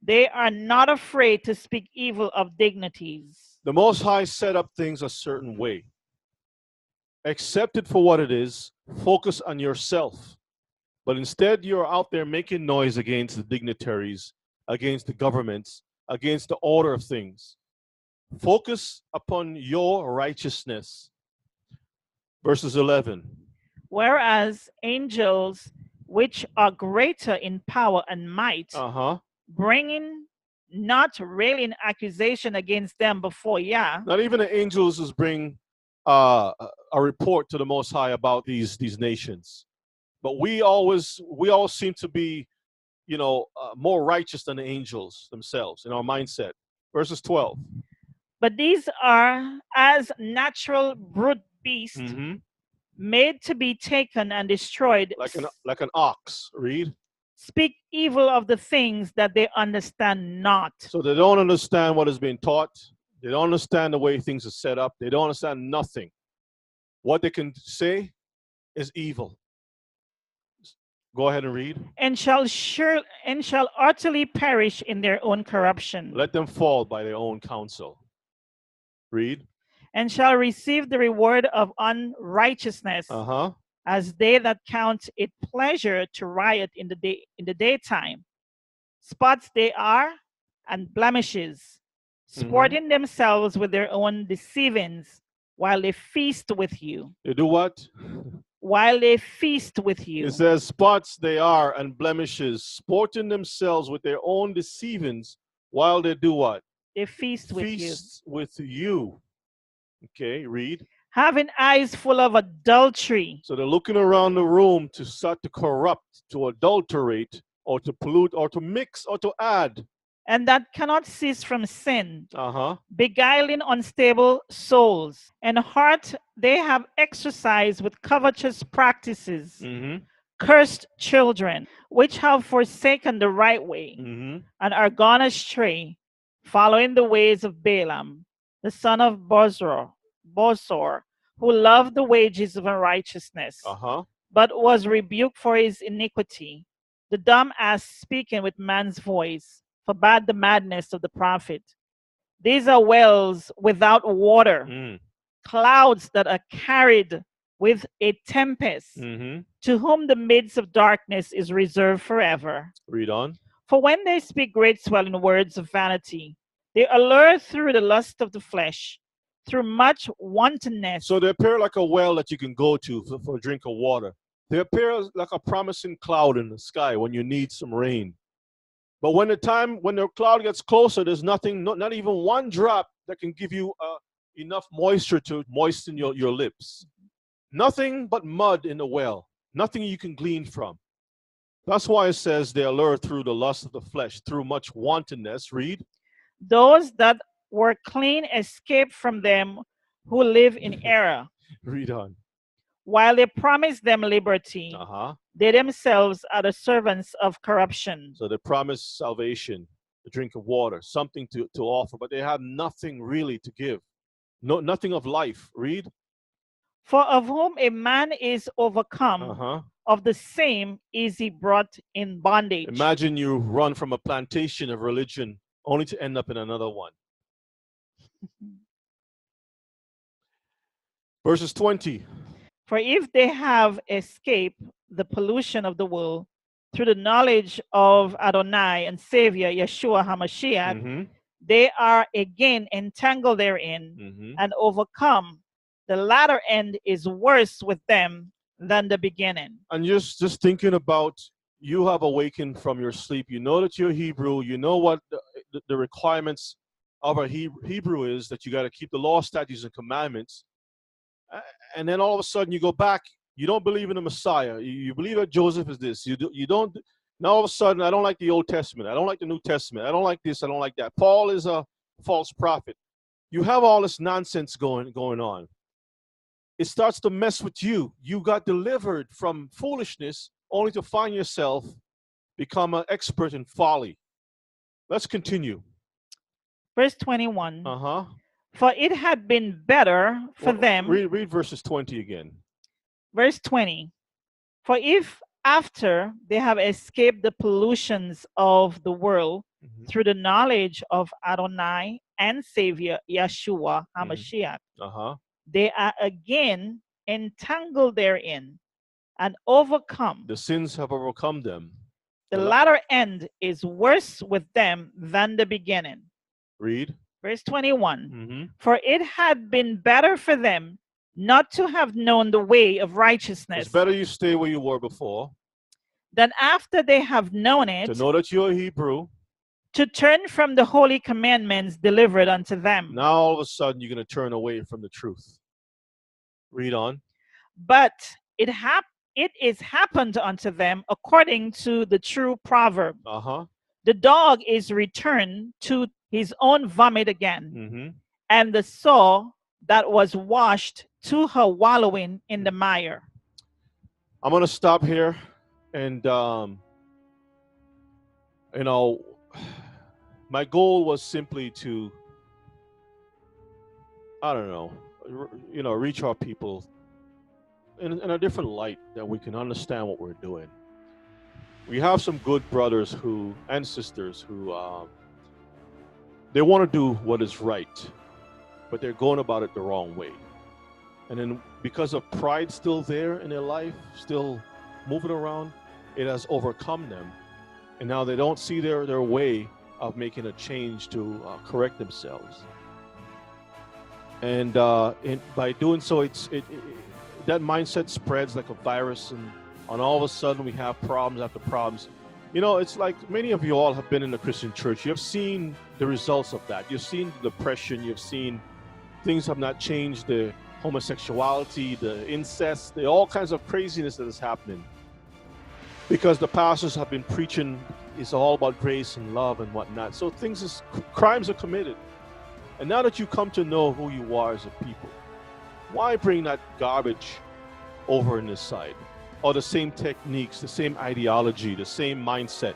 They are not afraid to speak evil of dignities. The Most High set up things a certain way. Accept it for what it is. Focus on yourself. But instead, you're out there making noise against the dignitaries, against the governments, against the order of things. Focus upon your righteousness. Verses 11. Whereas angels, which are greater in power and might, bringing not railing accusation against them before Yah. Not even the angels is bring a report to the Most High about these nations. But we all seem to be, more righteous than the angels themselves in our mindset. Verses 12. But these are as natural brute beasts, made to be taken and destroyed. Like an ox. Read. Speak evil of the things that they understand not. So they don't understand what is being taught. They don't understand the way things are set up. They don't understand nothing. What they can say is evil. Go ahead and read. And shall utterly perish in their own corruption. Let them fall by their own counsel. Read. And shall receive the reward of unrighteousness, as they that count it pleasure to riot in the daytime. Spots they are, and blemishes, sporting themselves with their own deceivings, while they feast with you. They do what? While they feast with you. It says spots they are and blemishes, sporting themselves with their own deceivings, while they do what? They feast with you. Feast with you. Okay, read. Having eyes full of adultery. So they're looking around the room to start to corrupt, to adulterate, or to pollute, or to mix, or to add. And that cannot cease from sin, beguiling unstable souls. And heart they have exercised with covetous practices. Cursed children, which have forsaken the right way, and are gone astray, following the ways of Balaam, the son of Bosor, who loved the wages of unrighteousness, but was rebuked for his iniquity. The dumb ass speaking with man's voice forbade the madness of the prophet. These are wells without water, clouds that are carried with a tempest, to whom the midst of darkness is reserved forever. Read on. For when they speak great swelling words of vanity, they allure through the lust of the flesh, through much wantonness. So they appear like a well that you can go to for a drink of water. They appear like a promising cloud in the sky when you need some rain. But when the cloud gets closer, there's nothing, not even one drop that can give you enough moisture to moisten your lips. Nothing but mud in the well. Nothing you can glean from. That's why it says they allure through the lust of the flesh, through much wantonness. Read. Those that were clean escape from them who live in error. Read on. While they promise them liberty, they themselves are the servants of corruption. So they promise salvation, a drink of water, something to offer, but they have nothing really to give. Nothing of life. Read. For of whom a man is overcome, of the same is he brought in bondage. Imagine you run from a plantation of religion only to end up in another one. Verses 20. For if they have escaped the pollution of the world through the knowledge of Adonai and Savior Yeshua HaMashiach, they are again entangled therein and overcome. The latter end is worse with them than the beginning. And just thinking about, you have awakened from your sleep. You know that you're Hebrew. You know what the requirements of a Hebrew is, that you got to keep the law, statutes, and commandments. And then all of a sudden you go back. You don't believe in the Messiah. You believe that Joseph is this. You don't. Now all of a sudden, I don't like the Old Testament. I don't like the New Testament. I don't like this. I don't like that. Paul is a false prophet. You have all this nonsense going on. It starts to mess with you. You got delivered from foolishness only to find yourself become an expert in folly. Let's continue. Verse 21. For it had been better for them. Read verses 20 again. Verse 20. For if after they have escaped the pollutions of the world through the knowledge of Adonai and Savior Yeshua HaMashiach, they are again entangled therein, and overcome. The sins have overcome them. The latter end is worse with them than the beginning. Read. Verse 21. For it had been better for them not to have known the way of righteousness. It's better you stay where you were before. Than after they have known it. To know that you're a Hebrew. To turn from the holy commandments delivered unto them. Now all of a sudden you're going to turn away from the truth. Read on. But it is happened unto them according to the true proverb. The dog is returned to his own vomit again, and the sow that was washed to her wallowing in the mire. I'm going to stop here, and my goal was simply to, reach our people in a different light, that we can understand what we're doing. We have some good brothers and sisters who they want to do what is right, but they're going about it the wrong way. And then because of pride still there in their life, still moving around, it has overcome them. And now they don't see their way of making a change to correct themselves. And by doing so, that mindset spreads like a virus, and all of a sudden we have problems after problems. It's like many of you all have been in the Christian church. You have seen the results of that. You've seen the depression. You've seen things have not changed, the homosexuality, the incest, all kinds of craziness that is happening. Because the pastors have been preaching it's all about grace and love and whatnot. So crimes are committed. And now that you come to know who you are as a people, why bring that garbage over in this side? Or the same techniques, the same ideology, the same mindset.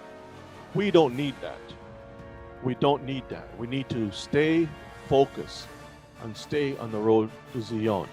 We don't need that. We don't need that. We need to stay focused and stay on the road to Zion.